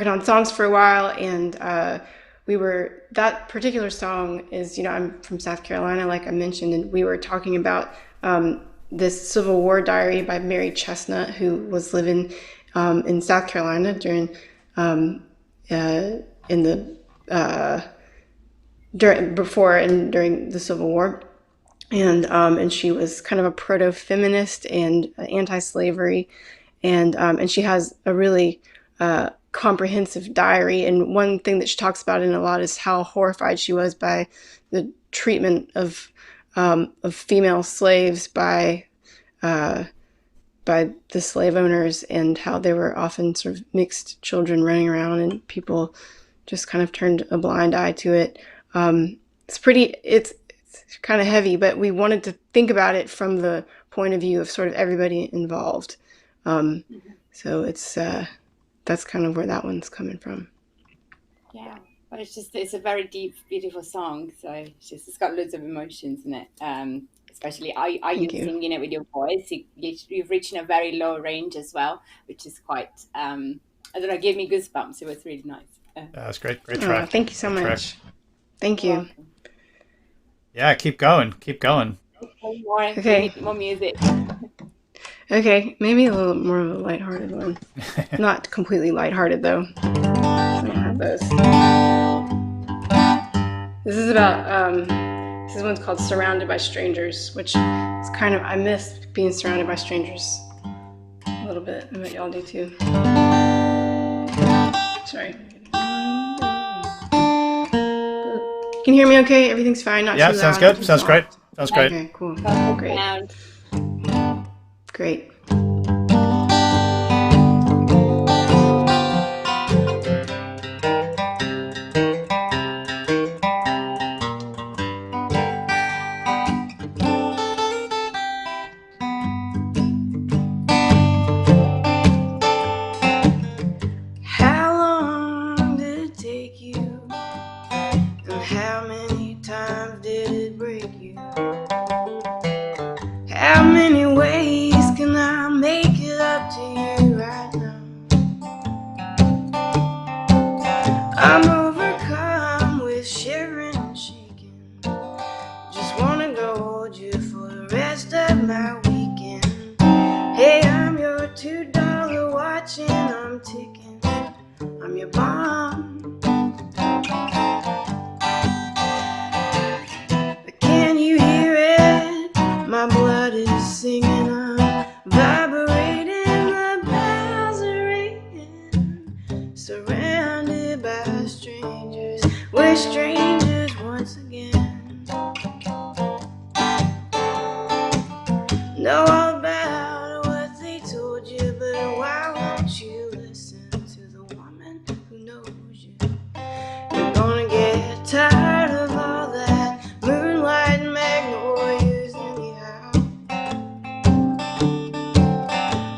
Speaker 6: on songs for a while, and that particular song is, I'm from South Carolina, like I mentioned, and we were talking about this Civil War diary by Mary Chestnut, who was living in South Carolina during during the Civil War, and she was kind of a proto-feminist and anti-slavery, and she has a really comprehensive diary. And one thing that she talks about in a lot is how horrified she was by the treatment of female slaves by the slave owners, and how they were often sort of mixed children running around, and people just kind of turned a blind eye to it. It's kind of heavy, but we wanted to think about it from the point of view of sort of everybody involved. So that's kind of where that one's coming from.
Speaker 2: Yeah, but it's a very deep, beautiful song. So it's got loads of emotions in it. Especially, are you singing it with your voice? You've reached a very low range as well, which is quite, I don't know, gave me goosebumps. It was really nice.
Speaker 1: That's great track.
Speaker 6: Thank you so much. Thank you.
Speaker 2: Welcome.
Speaker 1: Yeah, keep going.
Speaker 2: Okay. More music.
Speaker 6: Okay, maybe a little more of a lighthearted one. Not completely lighthearted though. I don't have those. This is about this one's called Surrounded by Strangers, which is kind of, I miss being surrounded by strangers a little bit. I bet y'all do too. Sorry. Can you hear me okay? Everything's fine, not too loud.
Speaker 1: Yeah, sounds good. Sounds great. Sounds great.
Speaker 6: Okay, cool. Great. How long did it take you? And how many times did it break you? How many ways can I make it up to you right now? I'm overcome with shivering and shaking. Just wanna go hold you for the rest of my weekend. Hey, I'm your $2 watch and I'm ticking. I'm your bomb. But can you hear it? My blood is singing, I'm vibrating, my bells are ringing. Surrounded by strangers, we're strangers once again. Know all about what they told you, but why won't you listen to the woman who knows you? You're gonna get tired of all that moonlight and magnolias anyhow.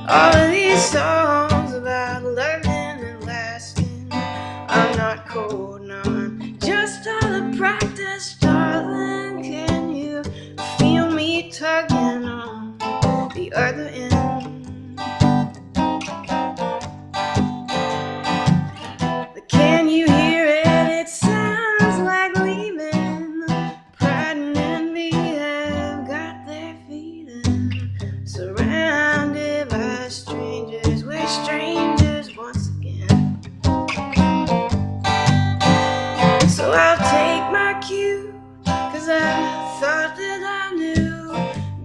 Speaker 6: All of these songs about loving and lasting. I'm not cold, no, I'm just out of practice, darling. Can you feel me tugging on the other end? But can you hear it? It sounds like leaving. Pride and envy have got their feet in. Surrounded by strangers, we're strangers once again. So I'll take my cue, 'cause I thought that I knew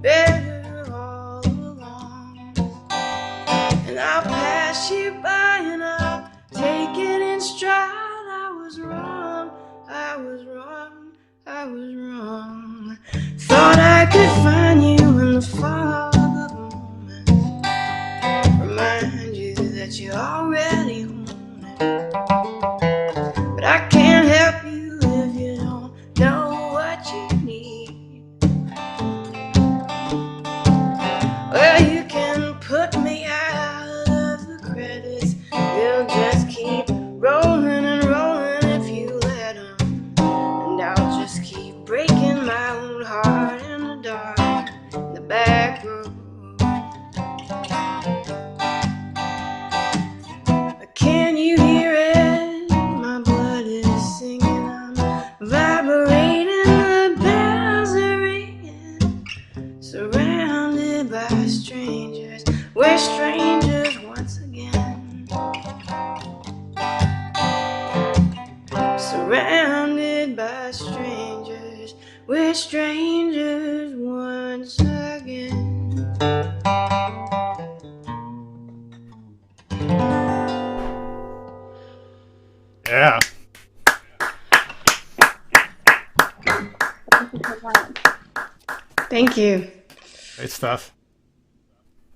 Speaker 6: better all along. And I'll pass you by and I'll take it in stride. I was wrong, I was wrong, I was wrong. Thought I could find you in the fog of the moment. Remind you that you already own it. But I can't help you if you don't know what you need. Well, you can put me out of the credits. They'll just keep rolling and rolling if you let them. And I'll just keep breaking my own heart in the dark, in the back room. I can't
Speaker 1: Yeah.
Speaker 2: Thank you so much.
Speaker 6: Thank you.
Speaker 1: Great stuff.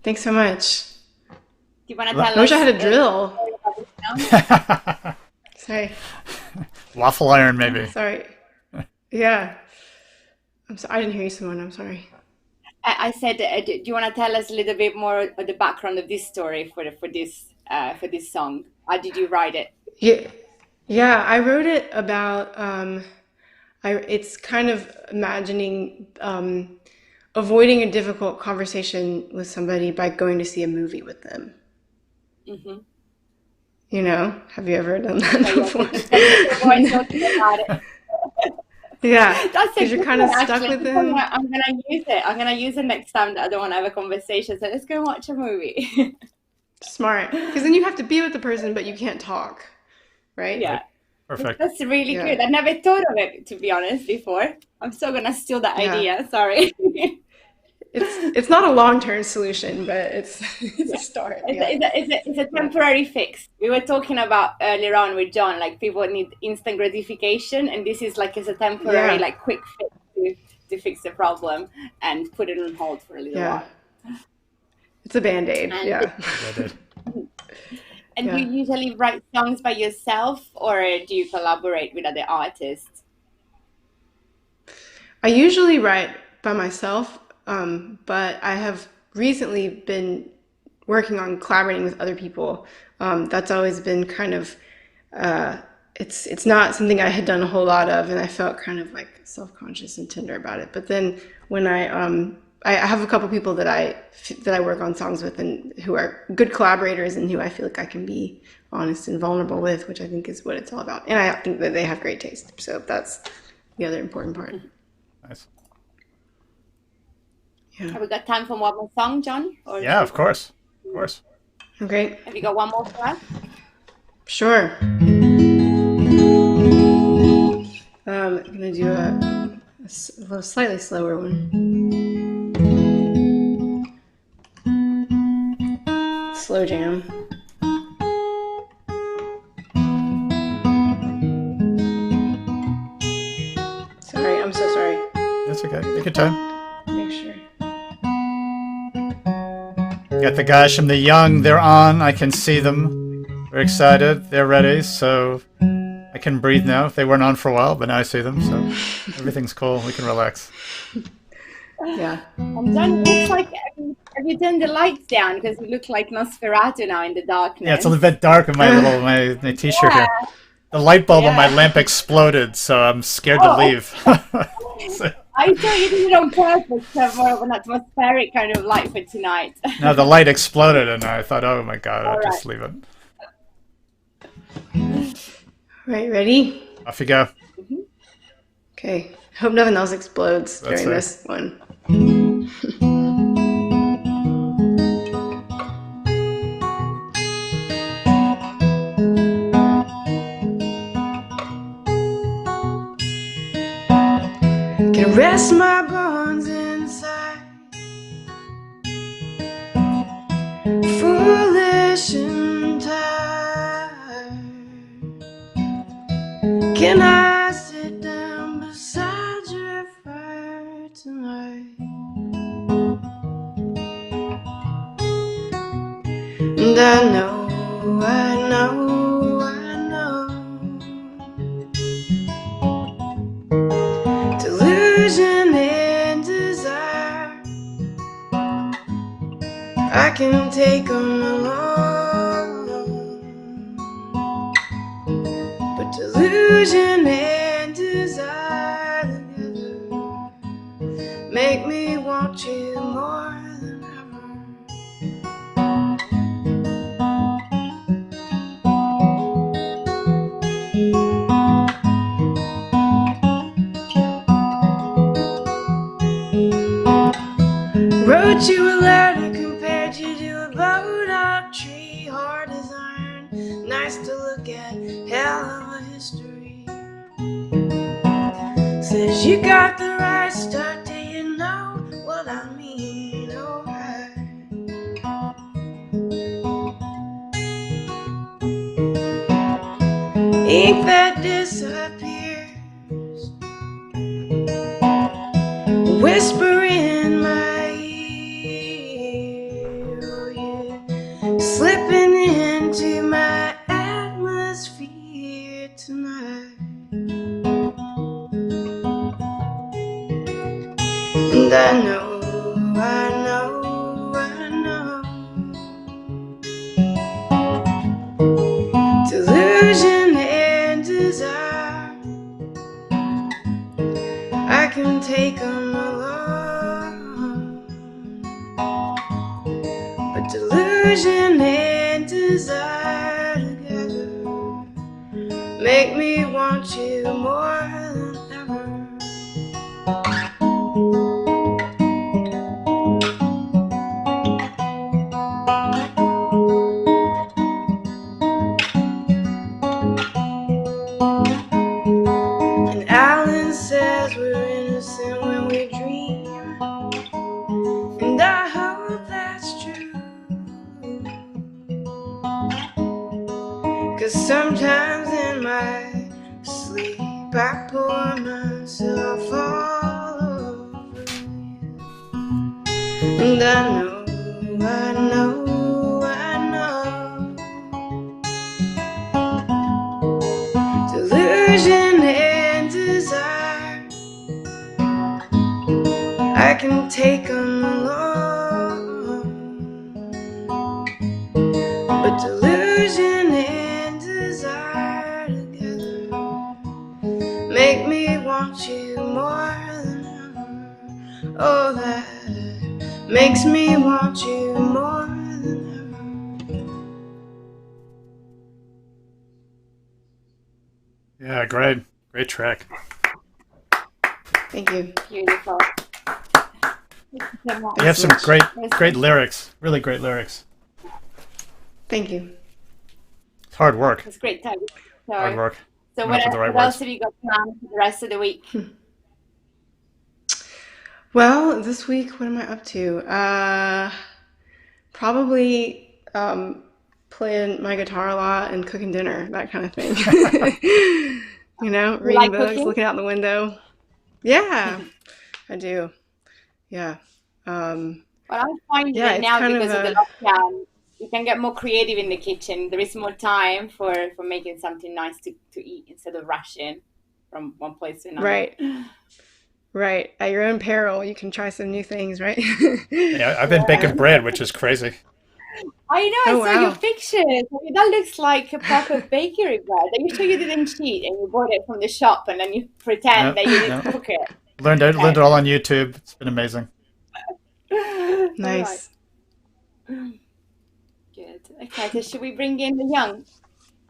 Speaker 6: Thanks so much.
Speaker 2: Do you want to tell us?
Speaker 6: I wish I had a drill. Sorry.
Speaker 1: Waffle iron, maybe.
Speaker 6: Sorry. Yeah. I'm sorry. I didn't hear you, Simona. I'm sorry.
Speaker 2: I said, do you want to tell us a little bit more of the background of this story for this song? How did you write it?
Speaker 6: Yeah. I wrote it about. It's kind of imagining avoiding a difficult conversation with somebody by going to see a movie with them.
Speaker 2: Mm-hmm.
Speaker 6: You know, have you ever done that before? Yeah,
Speaker 2: That's
Speaker 6: because you're kind of stuck with them.
Speaker 2: I'm gonna use it. I'm gonna use it next time that I don't want to have a conversation. So let's go and watch a movie.
Speaker 6: Smart, because then you have to be with the person, but you can't talk, right?
Speaker 2: Yeah.
Speaker 1: Perfect.
Speaker 2: That's really good. I never thought of it, to be honest, before. I'm still gonna steal that idea. Sorry.
Speaker 6: It's not a long-term solution, but it's a start.
Speaker 2: It's a temporary fix. We were talking about earlier on with John, like people need instant gratification, and this is like a temporary, like quick fix to fix the problem and put it on hold for a little while.
Speaker 6: It's a Band-Aid.
Speaker 2: And do you usually write songs by yourself, or do you collaborate with other artists?
Speaker 6: I usually write by myself, but I have recently been working on collaborating with other people. That's always been kind of, it's not something I had done a whole lot of, and I felt kind of like self-conscious and tender about it. But then when I have a couple people that I work on songs with and who are good collaborators and who I feel like I can be honest and vulnerable with, which I think is what it's all about. And I think that they have great taste. So that's the other important part.
Speaker 1: Nice.
Speaker 2: Yeah. Have we got time for one more song, John? Or
Speaker 1: yeah, of course. Of course.
Speaker 6: Okay.
Speaker 2: Have you got one more for us?
Speaker 6: Sure. I'm going to do a slightly slower one. Slow jam. Sorry, I'm so sorry.
Speaker 1: That's okay. Take your time.
Speaker 6: Make sure.
Speaker 1: Got the guys from the Young. They're on. I can see them. They're excited. They're ready. So I can breathe now. They weren't on for a while, but now I see them. So everything's cool. We can relax.
Speaker 6: Yeah.
Speaker 2: And John, it looks like, have you turned the lights down? Because you look like Nosferatu now in the darkness.
Speaker 1: Yeah, it's a little bit dark in my t-shirt here. The light bulb on my lamp exploded, so I'm scared to leave. So,
Speaker 2: I thought you did it on purpose to have more of an atmospheric kind of light for tonight.
Speaker 1: No, the light exploded, and I thought, oh my god, I'll just leave it.
Speaker 6: Right, ready?
Speaker 1: Off you go.
Speaker 6: Okay. Hope nothing else explodes during this one. Can rest my bones inside, foolish and tired. Can I sit down beside your fire tonight? And I know delusion and desire, I can take them along, but delusion and desire together make me want you more than ever. Wrote you a letter, compared you to a boat tree, hard as iron, nice to look at, hell of a history. Says you got the right stuff, do you know what I mean? Alright. ink that disappears, whisper in my ear. Oh, you're slipping into my atmosphere tonight. And I know delusion and desire, I can take them along, but delusion and desire together make me want you more than ever. And Alan says we're innocent when we dream, and I hope that's true, 'cause sometimes in my sleep I pour myself all over you. And I know delusion and desire, I can take them along, but delusion and desire together make me want you more than ever. Oh, that makes me want you more than ever.
Speaker 1: Yeah, great track.
Speaker 2: Thank you. Beautiful.
Speaker 1: You have some great lyrics. Really great lyrics.
Speaker 6: Thank you.
Speaker 1: It's hard work.
Speaker 2: It's great time.
Speaker 1: Hard work.
Speaker 2: So what else have you got planned for the rest of the week?
Speaker 6: Well, this week, what am I up to? Probably playing my guitar a lot and cooking dinner, that kind of thing. Reading books, cooking? Looking out the window. Yeah, I do. Yeah.
Speaker 2: Well, I'm finding it now because of the lockdown. You can get more creative in the kitchen. There is more time for making something nice to eat instead of rushing from one place to another.
Speaker 6: Right. At your own peril, you can try some new things, right?
Speaker 1: Yeah, I've been baking bread, which is crazy.
Speaker 2: I know, I saw your pictures. I mean, that looks like a proper bakery bread. Are you sure you didn't cheat and you bought it from the shop and then you pretend that you didn't cook it?
Speaker 1: Learned it all on YouTube. It's been amazing.
Speaker 6: Nice.
Speaker 2: Good. Okay, so should we bring in the young?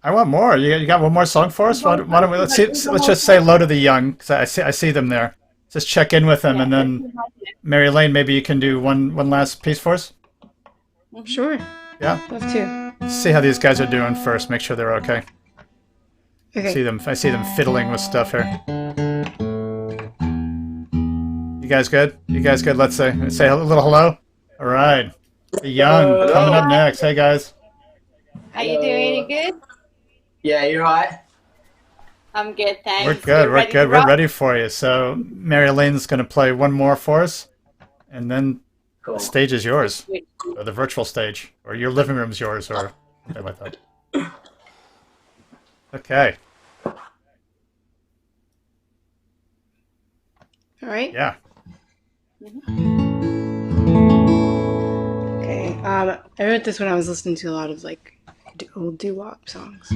Speaker 1: I want more. You got one more song for us? Why don't we let's just say hello to the young, because I see them there. Just check in with them, and then Mary-Elaine, maybe you can do one last piece for us.
Speaker 6: Sure.
Speaker 1: Yeah.
Speaker 6: Love to.
Speaker 1: Let's see how these guys are doing first. Make sure they're okay.
Speaker 6: Okay.
Speaker 1: I see them fiddling with stuff here. You guys good? Let's say a little hello. All right. The young coming up next. Hey guys.
Speaker 2: How you doing? You good?
Speaker 7: Yeah, you're right.
Speaker 2: I'm good, thanks.
Speaker 1: We're good. We're ready for you. So Mary-Elaine's going to play one more for us, and then the stage is yours, or the virtual stage, or your living room's yours, or something like that. Okay.
Speaker 6: All right.
Speaker 1: Yeah.
Speaker 6: Okay. I wrote this when I was listening to a lot of old doo-wop songs.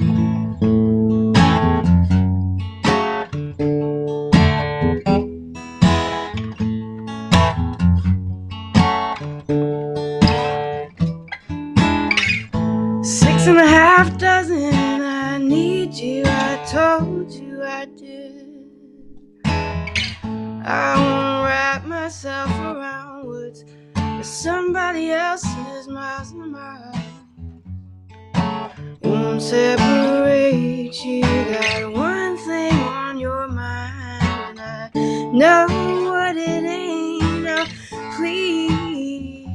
Speaker 6: Six and a half dozen, I need you, I told you I did. I won't wrap myself around woods with somebody else's miles and miles. Won't separate you, got one thing on your mind, and I know what it ain't. Now please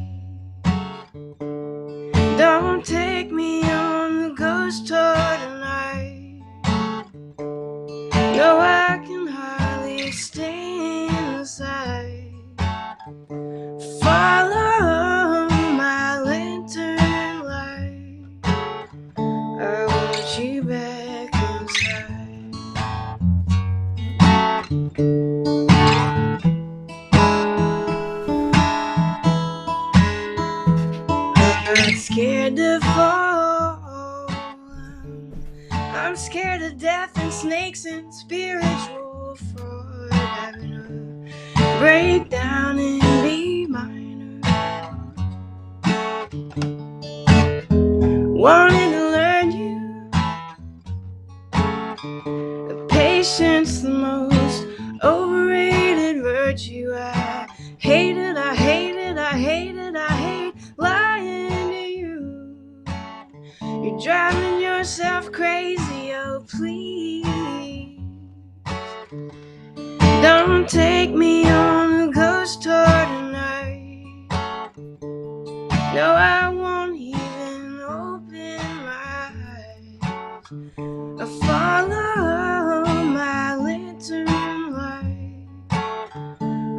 Speaker 6: don't take me on the ghost tour tonight. No, I can hardly stay inside. Follow my lantern light. I want you back inside. I'm scared to fall. I'm scared of death and snakes and spiritual fraud. Having a breakdown in B minor. Wanted to learn you. The patience, the most overrated virtue. I hate it, I hate it, I hate it, I hate lying to you. You're driving yourself crazy, oh please. Don't take me on a ghost tour tonight. No, I won't even open my eyes. I follow my lantern light.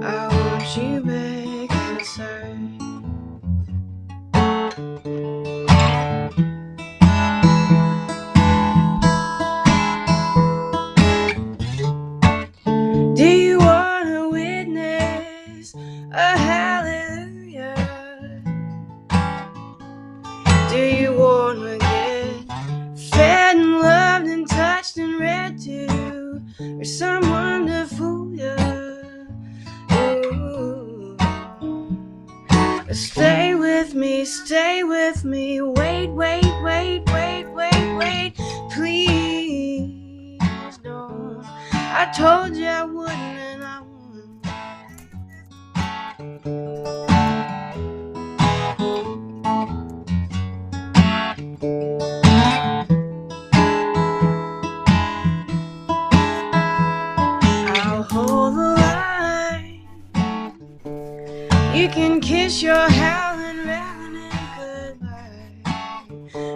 Speaker 6: I want you back inside. Do you want to witness a hallelujah? Do you want to get fed and loved and touched and read to, or someone to fool you? Ooh. Stay with me, wait, wait, wait, wait, wait, wait, please don't. I told you I wouldn't and I won't. I'll hold the line. You can kiss your howling, ravening goodbye.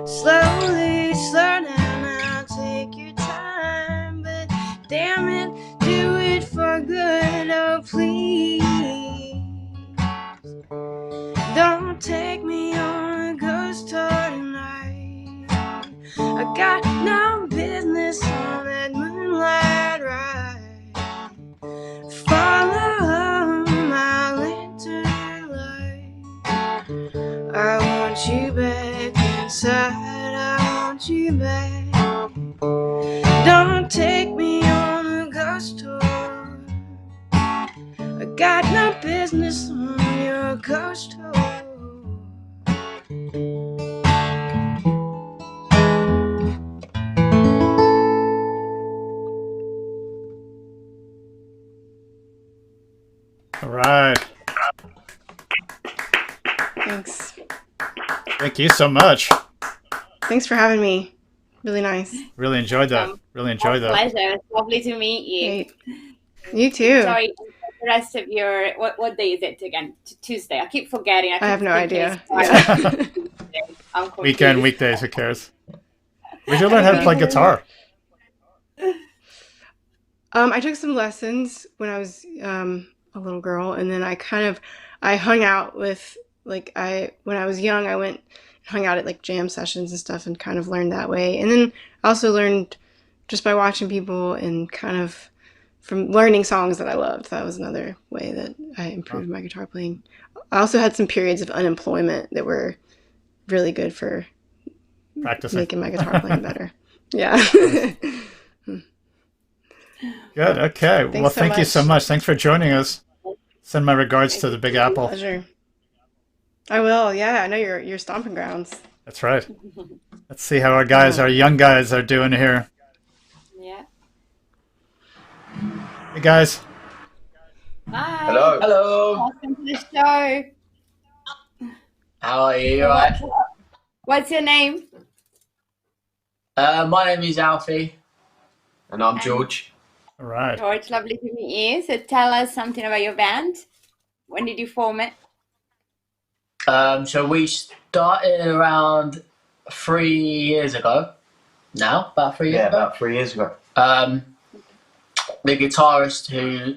Speaker 6: Slowly, slow down, I'll take your time. But damn it, do it for good, oh please. Don't take me on a ghost tour tonight. I got no business on that moonlight ride. Follow my lantern light. I want you back inside. I want you back. Don't take me on a ghost tour. I got no business on your ghost tour.
Speaker 1: All right.
Speaker 6: Thanks.
Speaker 1: Thank you so much.
Speaker 6: Thanks for having me. Really nice.
Speaker 1: Really enjoyed that. Really enjoyed that.
Speaker 2: Pleasure. It's lovely to meet you.
Speaker 6: Great. You too.
Speaker 2: Enjoy the rest of your what day is it again? Tuesday. I keep forgetting.
Speaker 6: I have no idea.
Speaker 2: Yeah. I'm confused.
Speaker 1: Weekend, weekdays, who cares? We should learn how to play guitar.
Speaker 6: I took some lessons when I was a little girl, and then I hung out with when I was young, I went and hung out at like jam sessions and stuff and kind of learned that way. And then I also learned just by watching people and kind of from learning songs that I loved. That was another way that I improved my guitar playing. I also had some periods of unemployment that were really good for
Speaker 1: Practicing.
Speaker 6: making my guitar playing better. Yeah.
Speaker 1: Good. Okay.
Speaker 6: Thanks
Speaker 1: Well,
Speaker 6: so
Speaker 1: thank you so
Speaker 6: much.
Speaker 1: much. Thanks for joining us. Send my regards to the Big Apple.
Speaker 6: Pleasure. I will. Yeah, I know your stomping grounds.
Speaker 1: That's right. Let's see how our young guys are doing here.
Speaker 2: Yeah.
Speaker 1: Hey, guys.
Speaker 2: Hi.
Speaker 7: Hello. Hello.
Speaker 2: Welcome to the show.
Speaker 7: How are you? You alright?
Speaker 2: What's your name?
Speaker 7: My name is Alfie. And I'm George.
Speaker 1: All right.
Speaker 2: George, lovely to meet you. So tell us something about your band. When did you form it?
Speaker 7: So we started around 3 years ago. Now, about 3 years ago.
Speaker 8: About 3 years ago.
Speaker 7: the guitarist who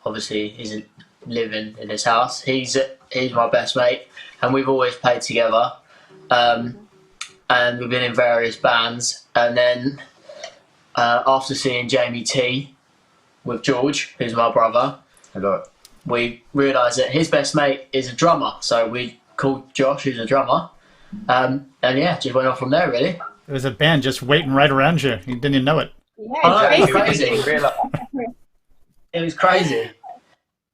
Speaker 7: obviously isn't living in his house. He's my best mate, and we've always played together. And we've been in various bands. And then after seeing Jamie T with George, who's my brother, we realised that his best mate is a drummer. So we called Josh, who's a drummer. And yeah, just went on from there, really.
Speaker 1: There was a band just waiting right around you. You didn't even know it.
Speaker 2: Yeah,
Speaker 7: It was crazy. It was crazy.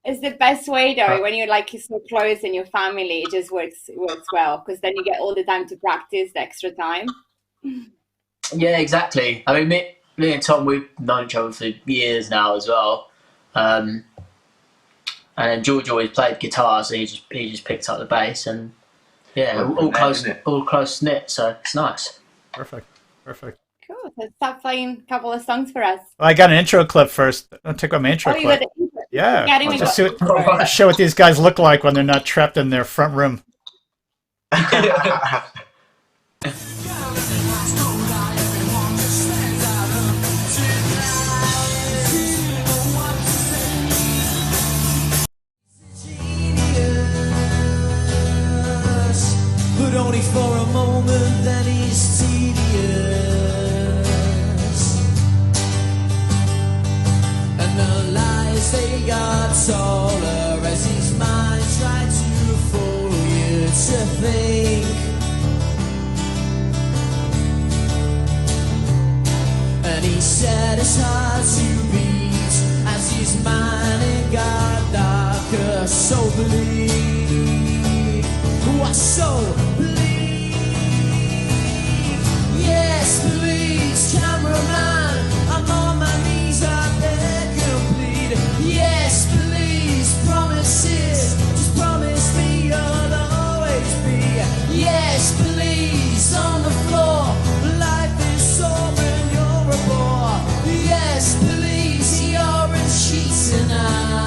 Speaker 2: It's the best way though, when you're like so close and your family, it just works well, because then you get all the time to practice, the extra time.
Speaker 7: Yeah, exactly. I mean, me and Tom, we've known each other for years now as well. And then George always played guitar, so he just picked up the bass, and yeah, all close knit. So it's nice.
Speaker 1: Perfect.
Speaker 2: Cool. So start playing a couple of songs for us.
Speaker 1: Well, I got an intro clip first. I'll take out my intro
Speaker 2: You
Speaker 1: clip.
Speaker 2: got the intro.
Speaker 1: Yeah,
Speaker 2: Yeah,
Speaker 1: I'll just show what these guys look like when they're not trapped in their front room.
Speaker 8: But only for a moment, then he's tedious. And the lies they got taller as his mind tried to fool you to think. And he said it's hard to beat as his mind it got darker, so bleak. Was so bleak. Yes, please, cameraman, I'm on my knees, I beg and plead. Yes, please, promises, just promise me you'll always be. Yes, please, on the floor, life is so when you're a bore. Yes, please, you're a cheat tonight.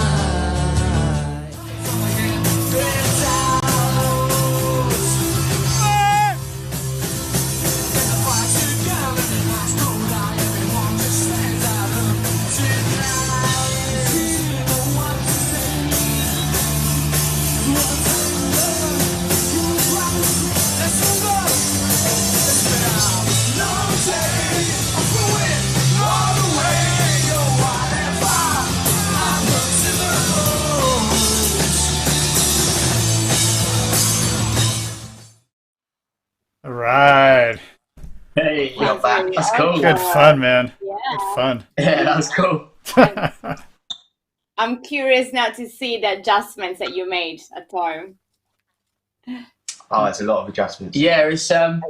Speaker 1: All right.
Speaker 7: Hey, you're back. That's cool.
Speaker 1: Good fun, man.
Speaker 2: Yeah.
Speaker 1: Good fun.
Speaker 7: Yeah, that was cool.
Speaker 2: I'm curious now to see the adjustments that you made at home.
Speaker 9: Oh, it's a lot of adjustments.
Speaker 7: Yeah, it's not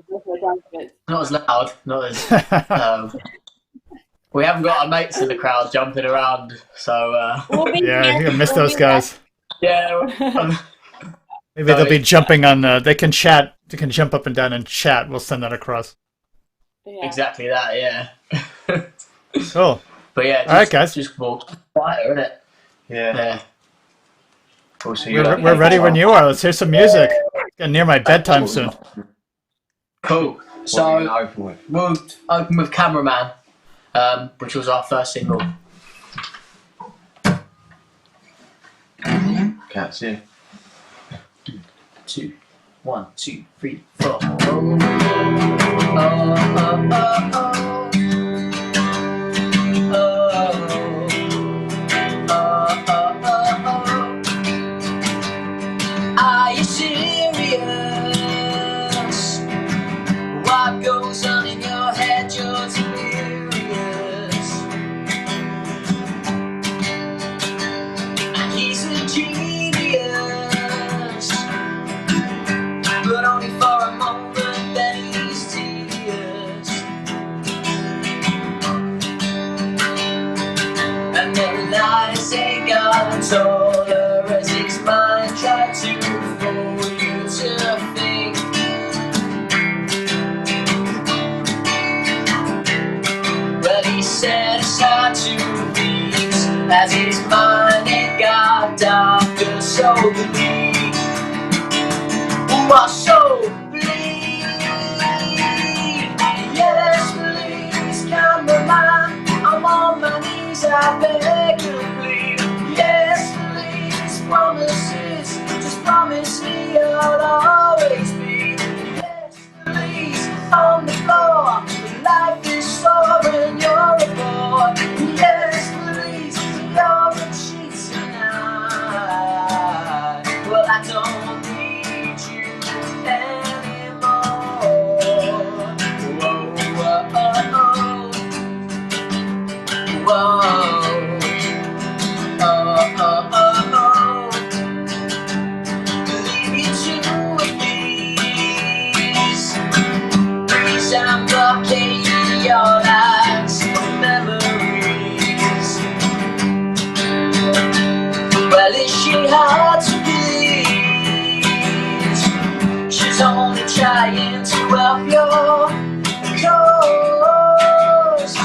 Speaker 7: as loud, not as. We haven't got our mates in the crowd jumping around, so.
Speaker 1: Yeah, you're gonna miss those guys.
Speaker 7: Yeah.
Speaker 1: Maybe they'll be jumping on. They can chat. They can jump up and down and chat. We'll send that across.
Speaker 2: Yeah.
Speaker 7: Exactly that. Yeah.
Speaker 1: Cool.
Speaker 7: But yeah.
Speaker 1: All right, guys.
Speaker 7: Just more quieter, isn't it?
Speaker 9: Yeah. We'll see
Speaker 1: We're ready when you are. Let's hear some music. Getting near my bedtime soon.
Speaker 7: Cool. So we'll open with Cameraman, which was our first single.
Speaker 9: Can't see.
Speaker 7: 2, 1, 2, 3, 4. Oh, oh, oh, oh, oh. Are you serious? What goes on in your head? You're delirious. And he's a genius, but only for a moment, then he's tedious. And then lies they got taller as his mind tried to fool you to think. Well, he said it's hard to beat as his mind it got darker, so bleak. Was so bleak. Yes, please, cameraman, I'm on my knees.
Speaker 8: knees, I beg and plead. Yes, please, promises, just promise me you'll always be. Yes, please, on the floor, life is sore and you're a bore. Yes, please, you're the sheets tonight. Well, I don't need you anymore. Whoa, whoa, whoa, leave me to these. Please, I'm blocking your lies of memories. Well, is she hard to please? She's only trying to help your cause.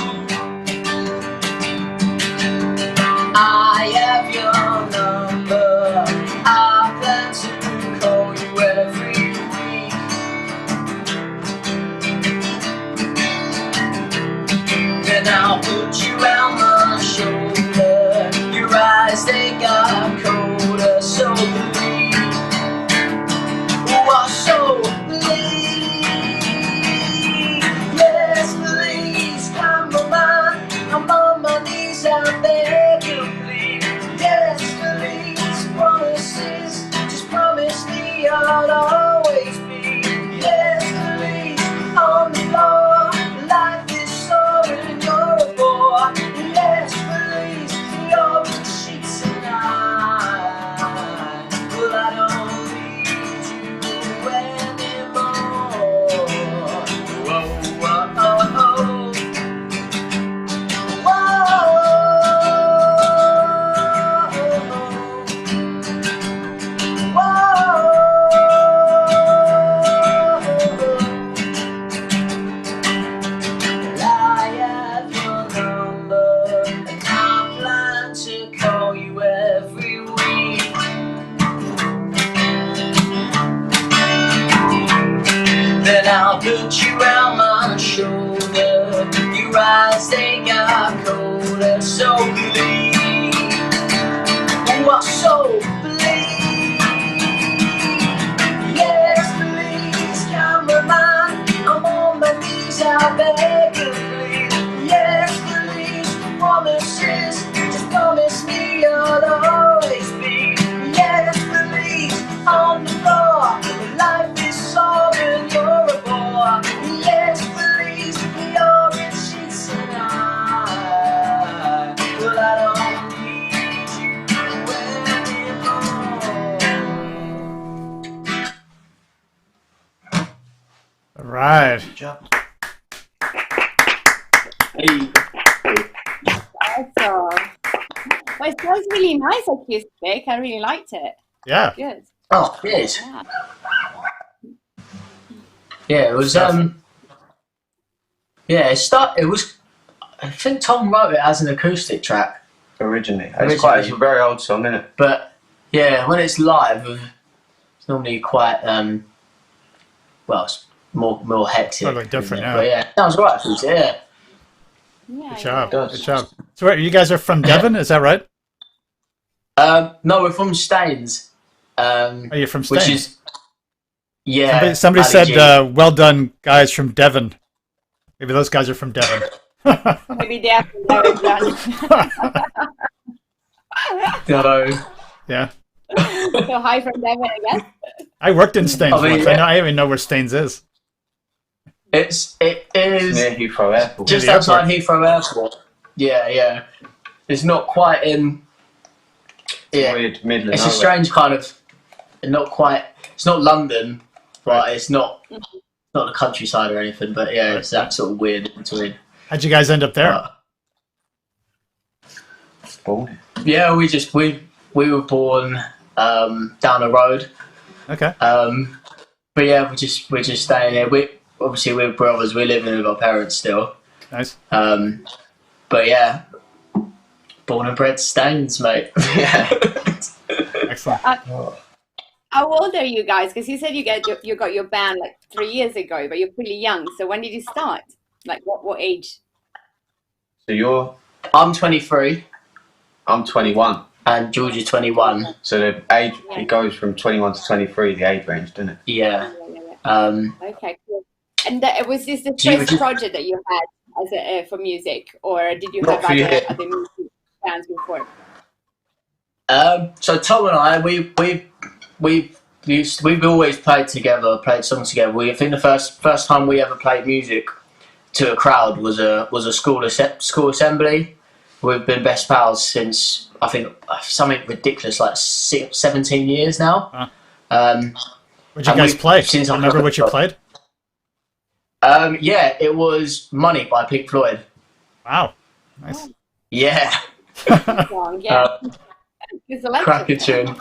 Speaker 8: I have your number. I plan to call you every week. Then I'll put you on my shoulder. Your eyes, they got colder, so believe. Oh, so believe. Yes, please, come on. I'm on my knees, I beg you, please. Yes, please, promises, just promise me I'll always be. Yes, please, on the floor, life is sore and you're a bore. Yes, please, you're the sheets tonight. Well, I don't need you anymore. Whoa, whoa, then I'll put you on my shoulder. Your eyes, they got colder, so believe. Oh, so believe. Yes, please, come on. I'm on my knees, I beg and plead. Yes, please, promises, just promise me you'll always be. Yes, please, on the floor, life is sore and you're a bore. Yes, please, you're in sheets tonight. Well, I don't need you anymore.
Speaker 1: All right.
Speaker 9: Good job.
Speaker 2: So, well, it sounds really nice acoustic. I really liked it.
Speaker 1: Yeah.
Speaker 2: Good.
Speaker 7: Oh, yes.
Speaker 2: Yeah.
Speaker 7: Yeah, it was. Yeah, it was. I think Tom wrote it as an acoustic track,
Speaker 9: Originally. It's a very old song, isn't it?
Speaker 7: but yeah, when it's live, it's normally quite well, it's more hectic.
Speaker 1: Totally different,
Speaker 7: isn't it?
Speaker 1: yeah.
Speaker 7: But yeah, it sounds right, actually. Yeah.
Speaker 2: Yeah.
Speaker 1: Good job.
Speaker 9: does.
Speaker 1: Good job. So, wait, you guys are from Devon, is that right?
Speaker 7: No, we're from Staines.
Speaker 1: Are you from
Speaker 7: Which
Speaker 1: Staines?
Speaker 7: is yeah.
Speaker 1: Somebody
Speaker 7: Valley
Speaker 1: said,
Speaker 7: G.
Speaker 1: well done, guys from Devon. Maybe those guys are from Devon.
Speaker 2: Maybe they have to know it done.
Speaker 7: No.
Speaker 1: Yeah.
Speaker 2: So hi from Devon, I guess.
Speaker 1: I worked in Staines
Speaker 7: I mean,
Speaker 1: once.
Speaker 7: yeah.
Speaker 1: I even know where Staines is.
Speaker 7: It is
Speaker 9: Near Heathrow Airport.
Speaker 7: just
Speaker 1: the
Speaker 7: outside Heathrow Airport. Yeah. It's not quite in. Yeah,
Speaker 9: Weird middle of
Speaker 7: it's a
Speaker 9: nowhere.
Speaker 7: strange kind of. Not quite. It's not London, but it's not the countryside or anything. But yeah, it's that sort of weird in between.
Speaker 1: How'd you guys end up there?
Speaker 9: Born.
Speaker 7: Yeah, we were born down the road.
Speaker 1: Okay.
Speaker 7: But yeah, we're just staying there. We're brothers. We're living with our parents still.
Speaker 1: Nice.
Speaker 7: But yeah, born and bred Staines, mate.
Speaker 9: Yeah.
Speaker 1: Excellent.
Speaker 2: How old are you guys? Because you said you got your band like 3 years ago, but you're pretty young. So when did you start? Like what age?
Speaker 9: So you're
Speaker 7: I'm 23
Speaker 9: I'm 21.
Speaker 7: and George is 21.
Speaker 9: So the age, it goes from 21 to 23, the age range, doesn't it?
Speaker 7: Yeah.
Speaker 2: Okay, cool. And was this the
Speaker 7: Do you-
Speaker 2: first project that you had as for music, or did you
Speaker 9: Not
Speaker 2: have
Speaker 9: for you.
Speaker 2: other music bands before?
Speaker 7: So Tom and I, we've always played together, played songs together. I think the first time we ever played music to a crowd was a school assembly. We've been best pals since, I think, something ridiculous like 17 years now.
Speaker 1: What'd you guys play?
Speaker 7: Since
Speaker 1: Remember what you played?
Speaker 7: Yeah, it was "Money" by Pink Floyd.
Speaker 1: Wow, nice.
Speaker 7: Yeah.
Speaker 2: Song, yeah. It's
Speaker 7: Cracking tune.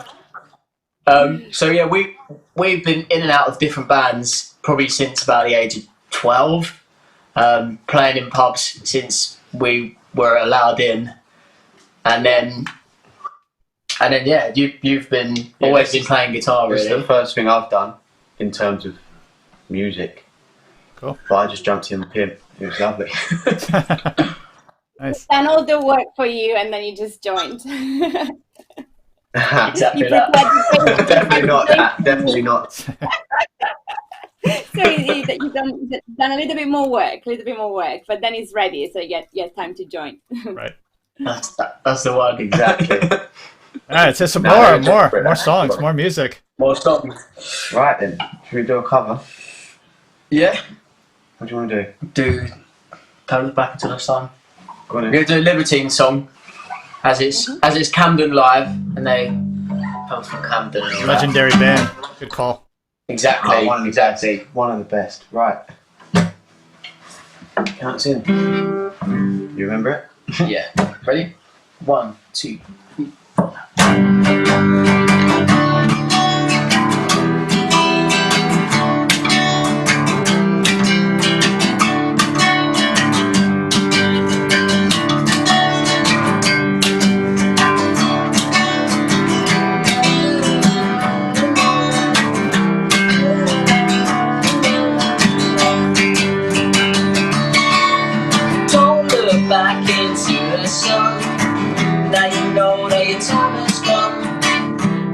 Speaker 7: So yeah, we've been in and out of different bands probably since about the age of 12, playing in pubs since we were allowed in, and then yeah, you've been always been playing guitar.
Speaker 9: It's
Speaker 7: Really,
Speaker 9: the first thing I've done in terms of music.
Speaker 1: Cool.
Speaker 9: But I just jumped in with him. It was lovely.
Speaker 1: Nice.
Speaker 2: Done all the work for you, and then you just joined.
Speaker 7: exactly
Speaker 2: You
Speaker 7: that.
Speaker 9: Definitely not that. Definitely not.
Speaker 2: So you've done a little bit more work, but then it's ready, so you get time to join.
Speaker 1: Right.
Speaker 7: That's the one.
Speaker 9: Exactly.
Speaker 1: All right, so some
Speaker 9: No,
Speaker 1: more songs, more music.
Speaker 7: More songs.
Speaker 9: Right then, should we do a cover?
Speaker 7: Yeah.
Speaker 9: What do you want to do?
Speaker 7: Do Carry Back Into the Sun.
Speaker 9: Go on
Speaker 7: We're
Speaker 9: then.
Speaker 7: gonna do a Libertine song, as it's Camden live, and they come from Camden. And all that.
Speaker 1: Legendary band. Good call.
Speaker 7: Exactly.
Speaker 9: Oh, exactly. One of the best. Right. Count us in. You remember it?
Speaker 7: Yeah. Ready? 1, 2, 3. Don't look back into the sun. Now you know that your time has come,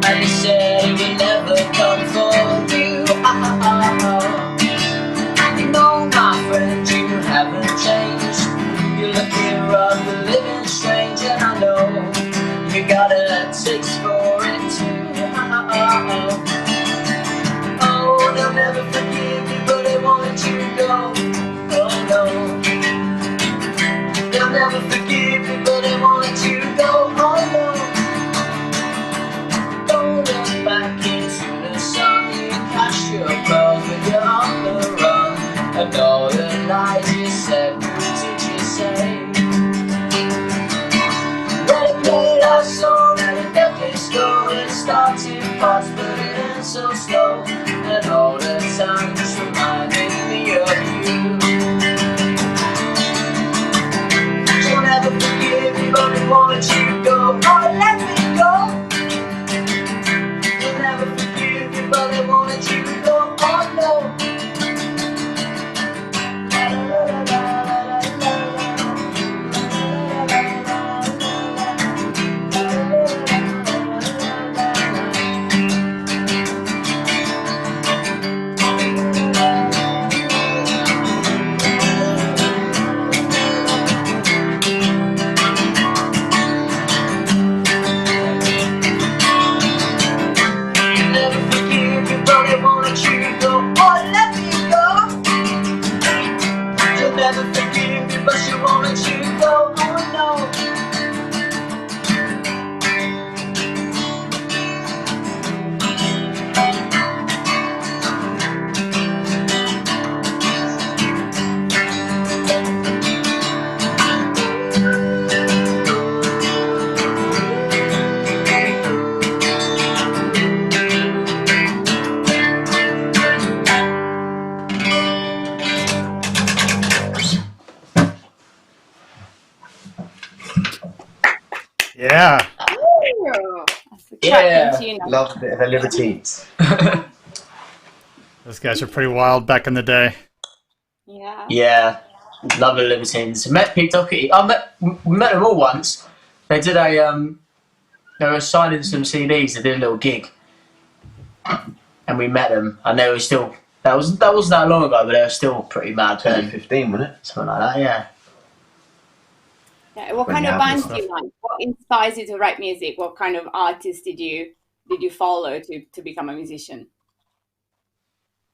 Speaker 7: and you said it would never come for you. You know, my friend, you haven't changed. You're looking rough and living strange, and I know you got a taste for it too. Oh, they'll never forgive you, but they won't let you go. Oh no. They'll never forgive you, but they won't let you go. Oh no. Don't look back into the sun. You cast your pearls, but you're on the run. And all the lies you said, what did you say? Let it play our song at a decade slow. It starts in fast, but it ends so slow. And all the time just reminding me of you. She'll never forgive you, but they won't let you go. Oh, let me go. She'll never forgive you, but they won't let you go. Oh no. Never forgive you, but they won't let you go. Oh, let me go. She'll never forgive you, but she won't let you go. Oh no.
Speaker 1: Yeah.
Speaker 2: Ooh, that's a
Speaker 7: Yeah.
Speaker 2: cracking tune.
Speaker 9: Love a bit of the Libertines.
Speaker 1: Those guys are pretty wild back in the day.
Speaker 2: Yeah.
Speaker 7: Yeah. Love the Libertines. Met Pete Doherty. We met them all once. They did they were signing some CDs. They did a little gig, and we met them. And they were still. That wasn't that long ago, but they were still pretty mad.
Speaker 9: 2015, wasn't it?
Speaker 7: Something like that, yeah.
Speaker 2: Yeah, what kind of bands do you like? What inspires you to write music? What kind of artists did you follow to become a musician?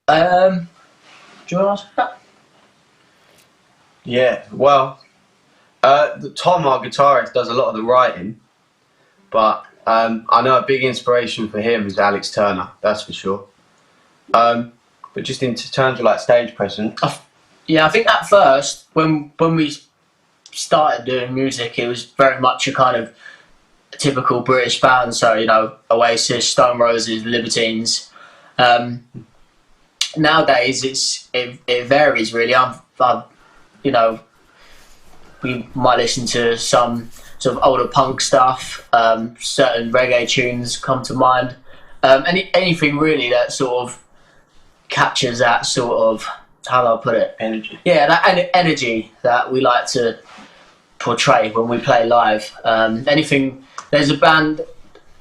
Speaker 7: Do you want to ask that?
Speaker 9: Yeah, well, Tom, our guitarist, does a lot of the writing, but I know a big inspiration for him is Alex Turner, that's for sure. But just in terms of like stage presence,
Speaker 7: yeah, I think at first when we started doing music, it was very much a kind of typical British band. So Oasis, Stone Roses, Libertines. Nowadays, it varies really. We might listen to some sort of older punk stuff. Certain reggae tunes come to mind. Anything really that sort of captures that sort of, how do I put it?
Speaker 9: energy.
Speaker 7: Yeah, that energy that we like to portray when we play live. There's a band,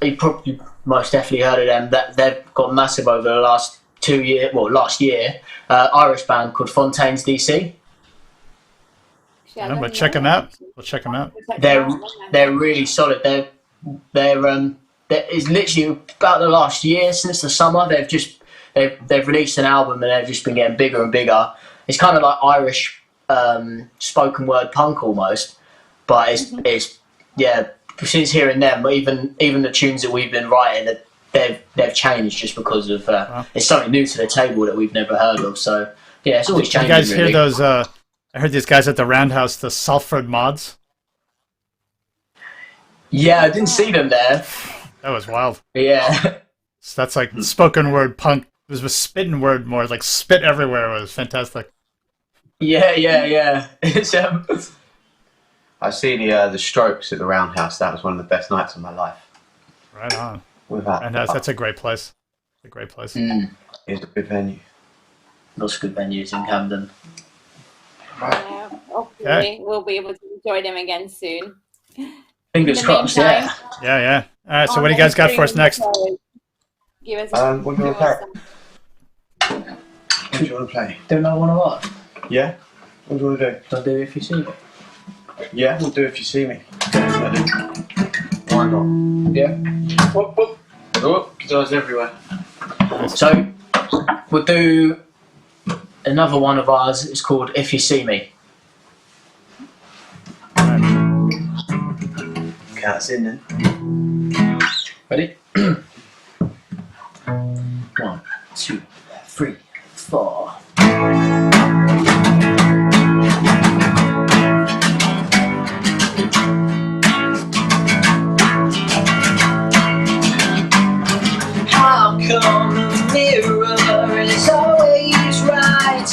Speaker 7: you probably most definitely heard of them, that they've got massive over the last last year, Irish band called Fontaines DC.
Speaker 1: Yeah, but check them out. We'll check them out.
Speaker 7: They're really solid. It's literally about the last year, since the summer, they've released an album and they've just been getting bigger and bigger. It's kind of like Irish spoken word punk almost, but it's since hearing them, even the tunes that we've been writing, they've changed just because of it's something new to the table that we've never heard of. So yeah, it's always changing.
Speaker 1: You guys
Speaker 7: really.
Speaker 1: hear those? I heard these guys at the Roundhouse, the Salford Mods.
Speaker 7: Yeah, I didn't see them there.
Speaker 1: That was wild.
Speaker 7: Yeah.
Speaker 1: So that's like spoken word punk. It was spitting word more, like spit everywhere. It was fantastic.
Speaker 7: Yeah. It's
Speaker 9: I see the Strokes at the Roundhouse. That was one of the best nights of my life.
Speaker 1: Right on.
Speaker 9: Roundhouse,
Speaker 1: that's a great place. It's a great place.
Speaker 9: It's a good venue.
Speaker 7: Lots of good venues in Camden.
Speaker 2: Yeah, hopefully we'll be able to enjoy them again soon.
Speaker 7: Fingers crossed,
Speaker 2: meantime,
Speaker 1: Yeah. All right, so what do you guys got for us next?
Speaker 2: Give us
Speaker 9: what do you want to play? What do you want to play?
Speaker 7: Don't I want to what?
Speaker 9: Yeah? What do you want to do?
Speaker 7: I'll do it if you see me.
Speaker 9: Yeah, we'll do it if you see me. Definitely. Why not?
Speaker 7: Yeah. Whoop. Oh, guitars everywhere. So, we'll do another one of ours. It's called If You See Me.
Speaker 9: Count us in then.
Speaker 7: Ready? 1, 2, 3, 4.
Speaker 8: How come the mirror is always right?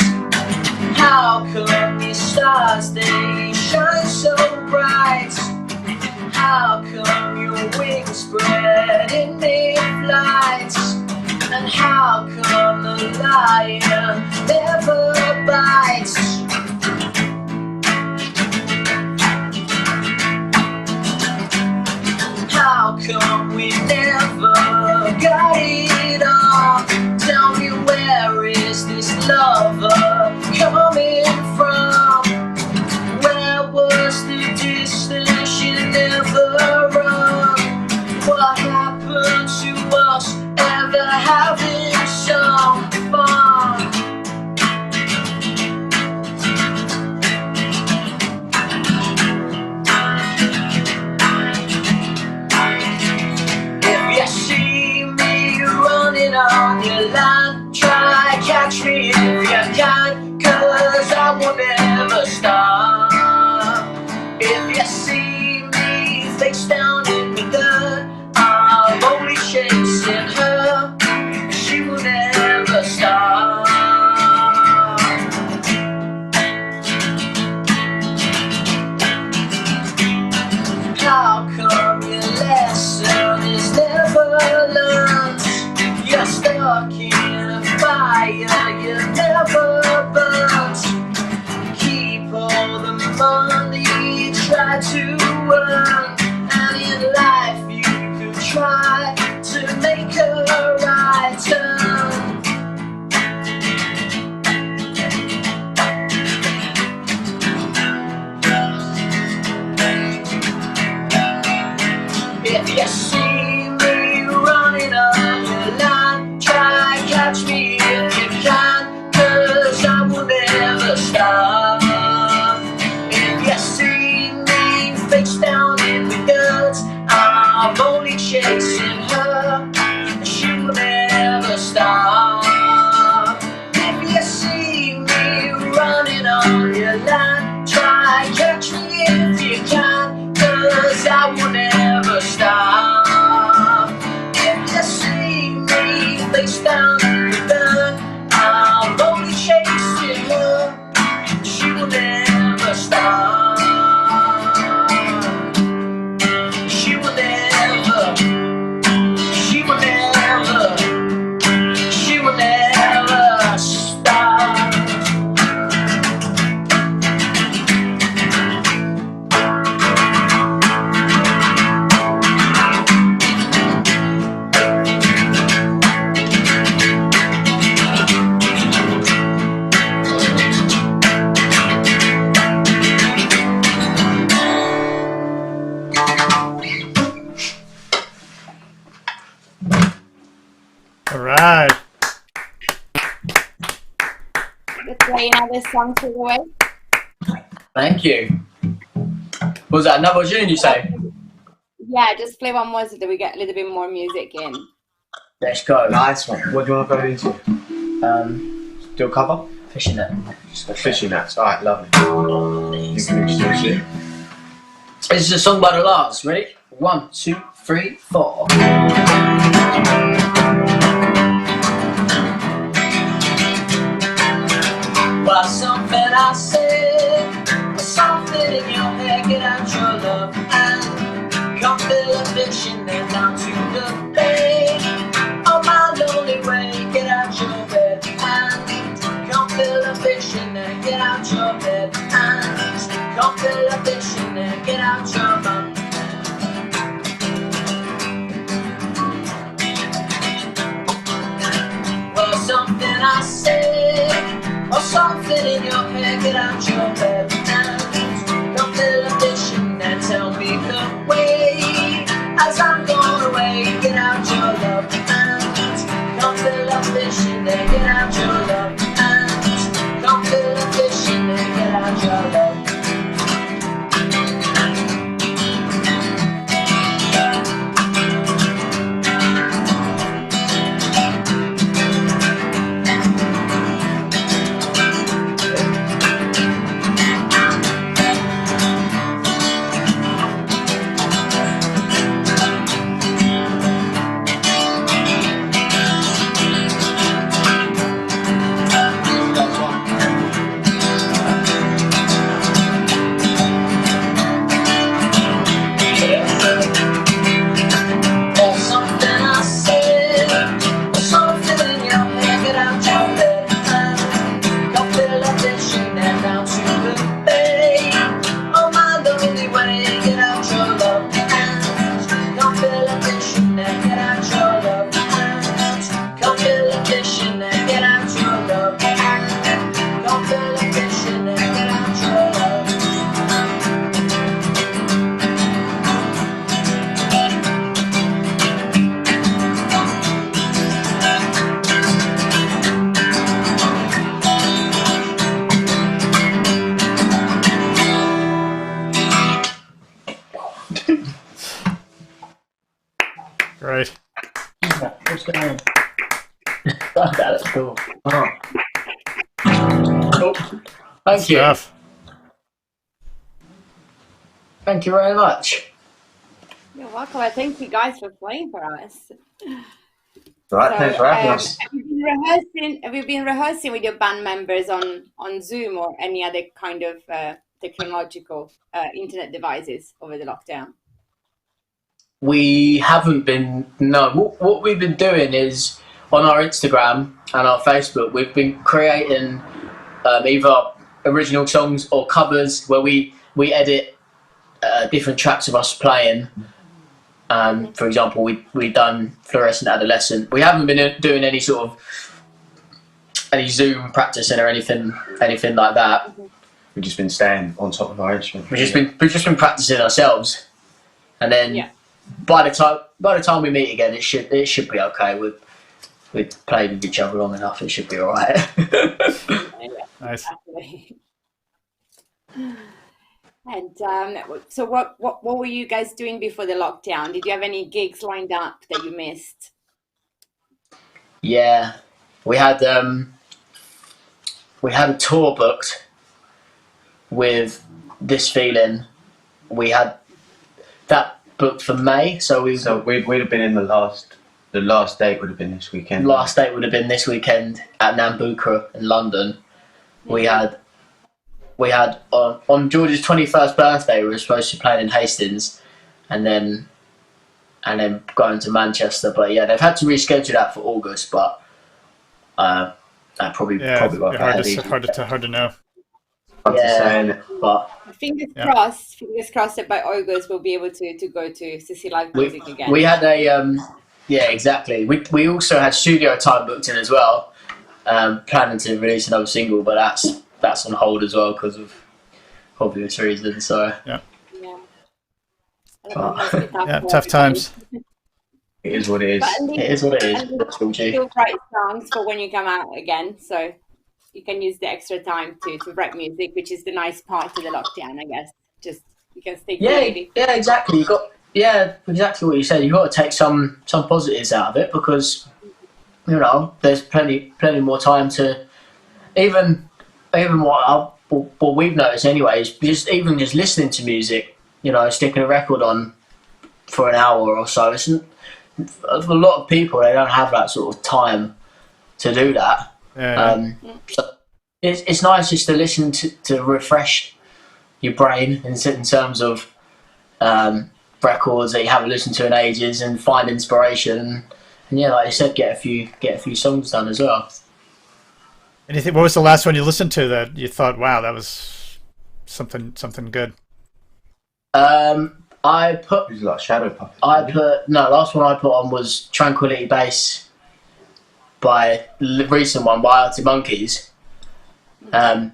Speaker 8: How come these stars, they shine so bright? How come your wings spread in mid-flight? And how come the lion never bites? How come we never got it on? Tell me, where is this lover coming from? Where was the distance she never run? What happened to us ever having some fun?
Speaker 7: money you try to earn, and in life you could try to make a right turn. If you see me running on your line, try catch me if you can, 'cause I will never stop. If you see me face down in the dirt, I'm only chasing her, she will never stop. If you see me running on your line, try catch me if you can, 'cause I will never stop. If you see me face down in the dirt, I'm only chasing her, she will never stop. She will never, she will never, she will never stop.
Speaker 1: All right.
Speaker 2: Let's play another song to the way.
Speaker 7: Thank you. Was that another tune you say?
Speaker 2: Yeah, just play one more so that we get a little bit more music in.
Speaker 7: Let's go.
Speaker 9: Nice one. What do you want to go into? Do a cover?
Speaker 7: Fishing net. Just go
Speaker 9: Fishing nets. Alright, lovely. You can introduce it.
Speaker 7: This is a song by the Lars. Ready? 1, 2, 3, 4. Well, something I said, something in your head, get out your love and come fill a fishing net down to the bay. On my lonely way, get out your bed and come fill a fishing net, get out your bed and come fill a fishing net, get out your bed. Well, something I said, or something in your head, get out your bed and come fill a fishing net, tell me the way as I'm going away, get out your love and come fill a fishing net, get out your love and come fill a fishing net, get out your love.
Speaker 1: Great.
Speaker 7: What's going on? That's cool. Oh. Cool. Thank you.
Speaker 1: Stuff.
Speaker 7: Thank you very much.
Speaker 2: You're welcome. I thank you guys for playing for us.
Speaker 9: Right, thanks for having us.
Speaker 2: Have you been rehearsing with your band members on Zoom or any other kind of technological internet devices over the lockdown?
Speaker 7: We haven't been, no. What we've been doing is on our Instagram and our Facebook, we've been creating either original songs or covers where we we edit different tracks of us playing. For example, we've done Fluorescent Adolescent. We haven't been doing any sort of any Zoom practicing or anything like that.
Speaker 9: We've just been staying on top of our instrument.
Speaker 7: We've just been practicing ourselves, and then by the time we meet again, it should be okay. We've played with each other long enough. It should be all right.
Speaker 1: Nice.
Speaker 2: And so what were you guys doing before the lockdown? Did you have any gigs lined up that you missed?
Speaker 7: Yeah, we had a tour booked with This Feeling. We had that booked for May, so we'd have
Speaker 9: been in the last date would have been this weekend.
Speaker 7: Last date would have been this weekend at Nambucca in London. We had on George's 21st birthday, we were supposed to play in Hastings, and then going to Manchester. But yeah, they've had to reschedule that for August. But that probably won't be
Speaker 1: hard to know.
Speaker 7: But
Speaker 2: fingers crossed that by August we'll be able to go to see live music again.
Speaker 7: We had exactly. We also had studio time booked in as well, planning to release another single, but that's on hold as well because of obvious reasons. So
Speaker 1: tough times.
Speaker 9: It is what it is.
Speaker 7: It is what it is.
Speaker 2: Still write songs for when you come out again, so you can use the extra time to write music, which is the nice part of the lockdown, I guess. Just you can stay creative.
Speaker 7: Yeah, exactly. Exactly what you said. You got to take some positives out of it because there's plenty more time to even what we've noticed anyway is just listening to music. Sticking a record on for an hour or so. For a lot of people, they don't have that sort of time to do that. So it's nice just to listen to refresh your brain in terms of records that you haven't listened to in ages and find inspiration and like you said, get a few songs done as well.
Speaker 1: What was the last one you listened to that you thought, wow, that was something good?
Speaker 9: I put it was like Shadow Puppet.
Speaker 7: Last one I put on was Tranquility Base by the recent one by Arctic Monkeys. Haven't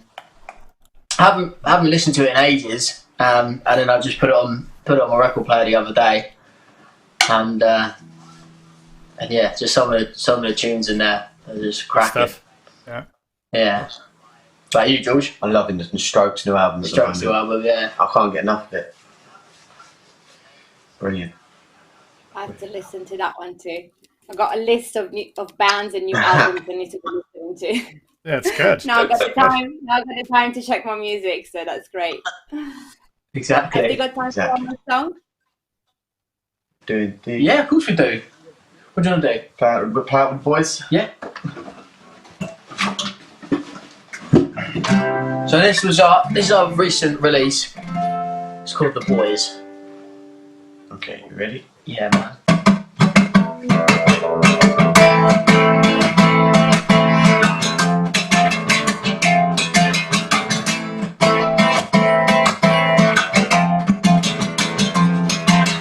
Speaker 7: listened to it in ages, and then I just put it on my record player the other day, and yeah, just some of the tunes in there are just cracking.
Speaker 1: Stuff.
Speaker 7: Yeah. About you, George?
Speaker 9: I'm loving the Strokes new album.
Speaker 7: Strokes new album, yeah.
Speaker 9: I can't get enough of it. Brilliant.
Speaker 2: I have to listen to that one too. I've got a list of bands and new albums I need to be listening to.
Speaker 1: Yeah, it's good.
Speaker 2: Now I've got the time to check my music, so that's great.
Speaker 7: Exactly.
Speaker 2: Have you got time for one more song?
Speaker 7: Yeah, of course we do. What do you want to do?
Speaker 9: Play out with the boys?
Speaker 7: Yeah. So this is our recent release. It's called The Boys.
Speaker 9: Okay, you ready?
Speaker 7: Yeah, man.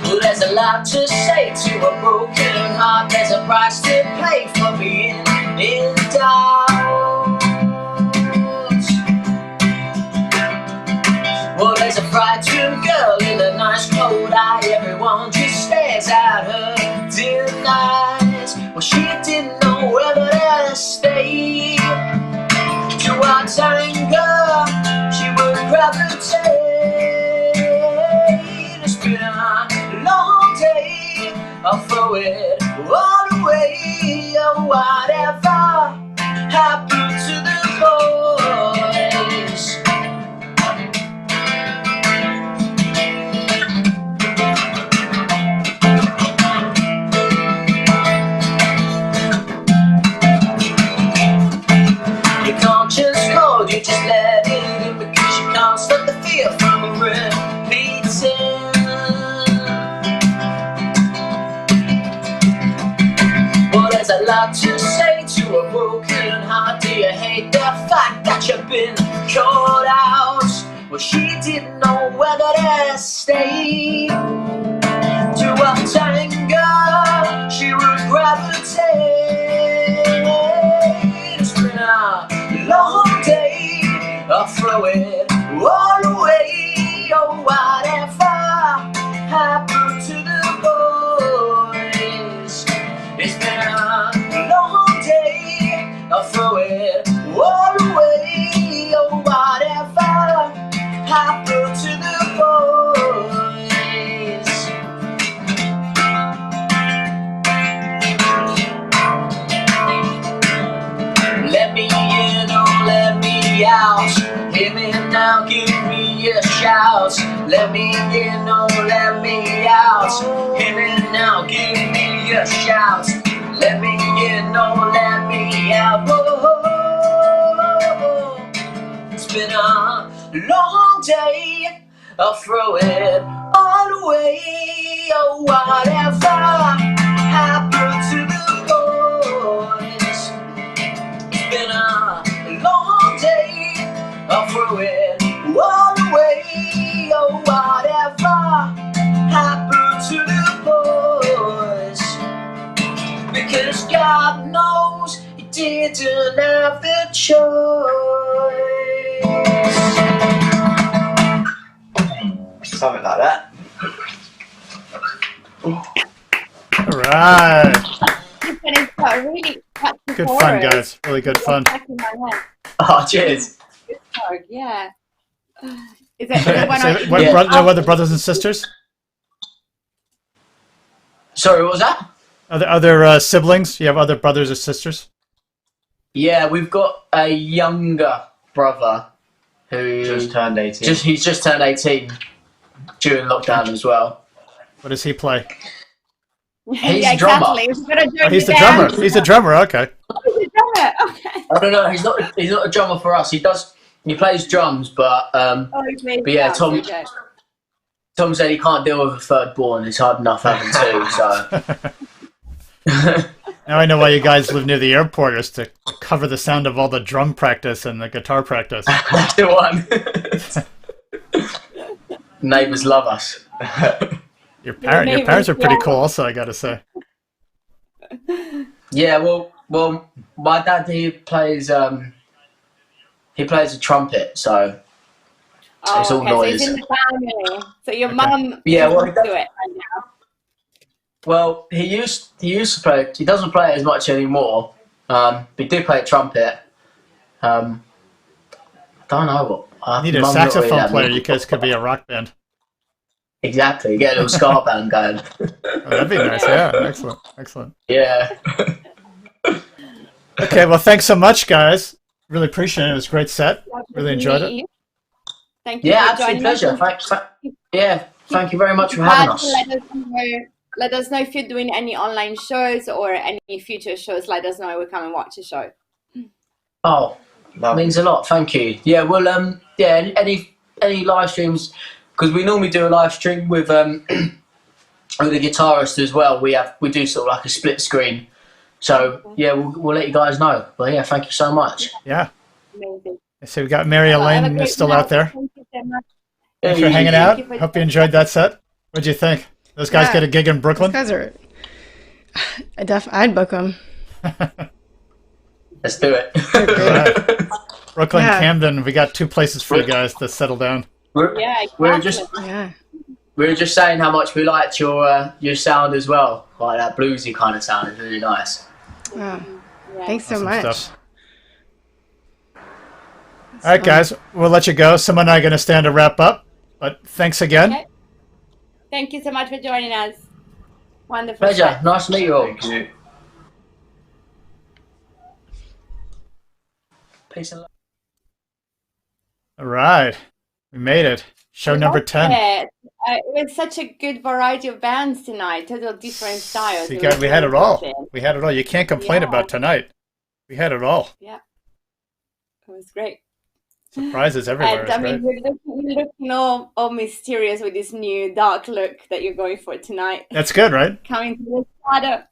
Speaker 8: Well, there's a lot to say to a broken heart. There's a price to pay for being in doubt. Well, there's a frightened girl in a nice cold eye. Everyone just stares at her, denies. Well, she didn't know whether to stay. To our anger, she would gravitate. It's been a long day. I'll throw it all away. Oh, whatever happened to the boys? You just let it in because you can't stop the fear from repeating. Well, there's a lot to say to a broken heart. Do you hate the fact that you've been caught out? Well, she didn't know
Speaker 7: I gotta stay to a tango, she would gravitate. It's been a long day, I'll throw it all away. Oh, whatever happened to the boys? It's been a long day, I'll throw it all away. Oh, whatever happened to the boys? Let me in or let me out. Hear me now, give me a shout. Let me in or let me out. Hear me now, give me a shout. Let me in or let me out. Oh, it's been a long day, I'll throw it all away. Oh, whatever happened to the boys? It's been a long day, I'll throw it all away. Oh, whatever happened to the boys? Because God knows he didn't have the choice.
Speaker 9: Something like that.
Speaker 1: All right.
Speaker 2: It's got a really catchy
Speaker 1: Good
Speaker 2: chorus.
Speaker 1: fun, guys. Really good fun.
Speaker 2: Back in my head.
Speaker 7: Oh, cheers.
Speaker 2: Good song, yeah. Is it the one
Speaker 1: So,
Speaker 2: I-
Speaker 1: what,
Speaker 7: Yeah.
Speaker 1: no other brothers and sisters?
Speaker 7: Sorry, what was that?
Speaker 1: Other siblings? You have other brothers or sisters?
Speaker 7: Yeah, we've got a younger brother who
Speaker 9: Just turned 18.
Speaker 7: he's just turned 18 during lockdown as well.
Speaker 1: What does he play?
Speaker 7: He's
Speaker 2: yeah,
Speaker 7: a drummer.
Speaker 2: exactly. He's gonna join
Speaker 1: Oh, he's the
Speaker 2: band.
Speaker 1: drummer. He's the drummer. Okay.
Speaker 2: Oh, he's a drummer. Okay.
Speaker 7: I don't know. He's not a drummer for us. He plays drums, but
Speaker 2: Oh, he's made
Speaker 7: But yeah,
Speaker 2: sounds,
Speaker 7: Tom-
Speaker 2: okay.
Speaker 7: Tom said he can't deal with a third born. It's hard enough having two. So
Speaker 1: Now I know why you guys live near the airport, is to cover the sound of all the drum practice and the guitar practice.
Speaker 7: that's the one. Neighbours love us.
Speaker 1: Your parents are pretty cool, also. I gotta say.
Speaker 7: Yeah, well, my dad he plays a trumpet, so
Speaker 2: Oh,
Speaker 7: it's all
Speaker 2: okay,
Speaker 7: noise.
Speaker 2: so it's in the family. So your mum
Speaker 7: Yeah, well,
Speaker 2: do it right now.
Speaker 7: Well, he used to play. He doesn't play it as much anymore. But he did play a trumpet. I don't know what.
Speaker 1: Need a
Speaker 7: Mum's not really
Speaker 1: saxophone
Speaker 7: that
Speaker 1: player. You
Speaker 7: musical.
Speaker 1: guys could be a rock band.
Speaker 7: Exactly, get a little ska band going.
Speaker 1: Oh, that'd be nice. Yeah, excellent, excellent.
Speaker 7: Yeah.
Speaker 1: Okay, well, thanks so much, guys. Really appreciate it. It was a great set. Really enjoyed it.
Speaker 2: Thank you.
Speaker 7: Yeah,
Speaker 2: for
Speaker 7: absolute
Speaker 2: joining
Speaker 7: pleasure.
Speaker 2: us.
Speaker 7: Thank you very much for having us.
Speaker 2: Let us know if you're doing any online shows or any future shows. Let us know. We'll come and watch the show.
Speaker 7: Oh, that means a lot. Thank you. Yeah, well, yeah, any live streams, because we normally do a live stream with with the guitarist as well. We do sort of like a split screen. So yeah, we'll let you guys know. But yeah, thank you so much.
Speaker 1: Yeah.
Speaker 2: Amazing.
Speaker 1: So we got
Speaker 2: Have a
Speaker 1: Mary-Elaine
Speaker 2: great
Speaker 1: still
Speaker 2: night.
Speaker 1: out there.
Speaker 2: Thank you so much.
Speaker 1: Thanks for hanging out.
Speaker 2: Thank you for-
Speaker 1: Hope you enjoyed that set. What'd you think? Those guys
Speaker 6: Yeah.
Speaker 1: get a gig in
Speaker 6: Those
Speaker 1: Brooklyn?
Speaker 6: guys are. I'd book them.
Speaker 7: Let's do it.
Speaker 1: Brooklyn,
Speaker 6: Yeah.
Speaker 1: Camden. We got 2 places for you guys to settle down.
Speaker 2: Yeah,
Speaker 7: We're
Speaker 2: exactly.
Speaker 6: Yeah.
Speaker 7: we were just saying how much we liked your sound as well. Like that bluesy kind of sound is really nice.
Speaker 6: Wow.
Speaker 2: Yeah.
Speaker 6: Thanks so
Speaker 1: Awesome
Speaker 6: much.
Speaker 1: stuff. All right, guys. We'll let you go. Someone and I are going to stand to wrap up. But thanks again.
Speaker 2: Okay. Thank you so much for joining us. Wonderful.
Speaker 7: Pleasure.
Speaker 2: set.
Speaker 7: Nice to meet you all.
Speaker 9: Thank you.
Speaker 7: Peace and love.
Speaker 1: All right. We made it. Show number 10.
Speaker 2: Yeah, it was such a good variety of bands tonight, total different styles.
Speaker 1: So
Speaker 2: It
Speaker 1: we
Speaker 2: was
Speaker 1: had it
Speaker 2: really
Speaker 1: all.
Speaker 2: good.
Speaker 1: We had it all. You can't complain
Speaker 2: Yeah.
Speaker 1: about tonight. We had it all.
Speaker 2: Yeah, it was great.
Speaker 1: Surprises everywhere.
Speaker 2: And I
Speaker 1: It's
Speaker 2: mean,
Speaker 1: great.
Speaker 2: you're looking all mysterious with this new dark look that you're going for tonight.
Speaker 1: That's good, right?
Speaker 2: Coming to the shadow.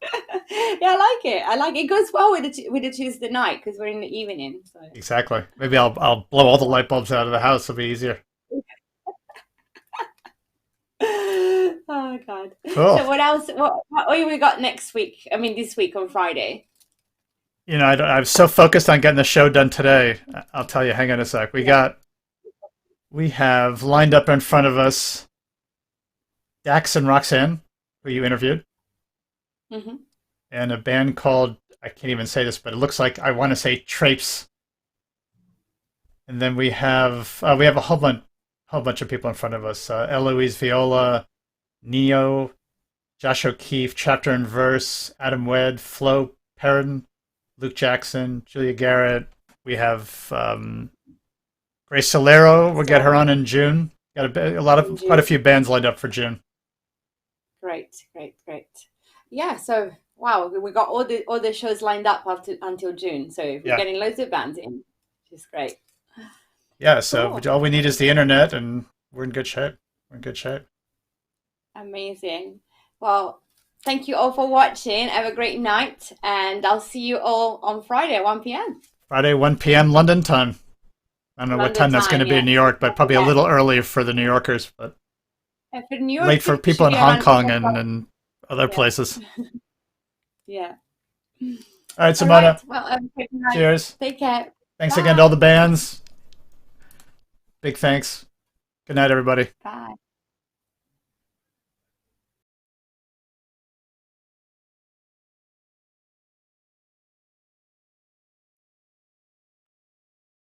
Speaker 2: Yeah, I like it. I like it. It goes well with the Tuesday night because we're in the evening. So
Speaker 1: Exactly. Maybe I'll blow all the light bulbs out of the house. It'll be easier.
Speaker 2: Oh God.
Speaker 1: Cool.
Speaker 2: So what else? What we got next week? I mean, this week on Friday.
Speaker 1: You know, I was so focused on getting the show done today. I'll tell you. Hang on a sec. We have lined up in front of us Dax and Roxanne, who you interviewed,
Speaker 2: Mm-hmm.
Speaker 1: and a band called, I can't even say this, but it looks like, I want to say Trapes. And then we have a whole bunch of people in front of us. Eloise Viola, Neo, Josh O'Keefe, Chapter and Verse, Adam Wedd, Flo Perrin, Luke Jackson, Julia Garrett. We have Grace Solero. We'll get her on in June. Got quite a few bands lined up for June.
Speaker 2: Great. Yeah. So wow, we got all the shows lined up until June. So we're getting loads of bands in, which is great.
Speaker 1: Yeah. So
Speaker 2: Cool.
Speaker 1: all we need is the internet, and we're in good shape.
Speaker 2: Amazing. Well, thank you all for watching. Have a great night, and I'll see you all on Friday at 1 p.m.
Speaker 1: Friday, 1 p.m. London time. I don't know what
Speaker 2: London
Speaker 1: time that's going to
Speaker 2: time,
Speaker 1: be in New York, but probably a little early for the New Yorkers, but
Speaker 2: And for New York,
Speaker 1: late for
Speaker 2: it
Speaker 1: people
Speaker 2: should
Speaker 1: in
Speaker 2: be
Speaker 1: Hong
Speaker 2: around
Speaker 1: Kong
Speaker 2: 8 o'clock.
Speaker 1: and other places.
Speaker 2: Yeah.
Speaker 1: All right,
Speaker 2: All
Speaker 1: Simona.
Speaker 2: right. Well, have a good night.
Speaker 1: Cheers.
Speaker 2: Take care.
Speaker 1: Thanks
Speaker 2: Bye.
Speaker 1: again to all the bands. Big thanks. Good night, everybody.
Speaker 2: Bye.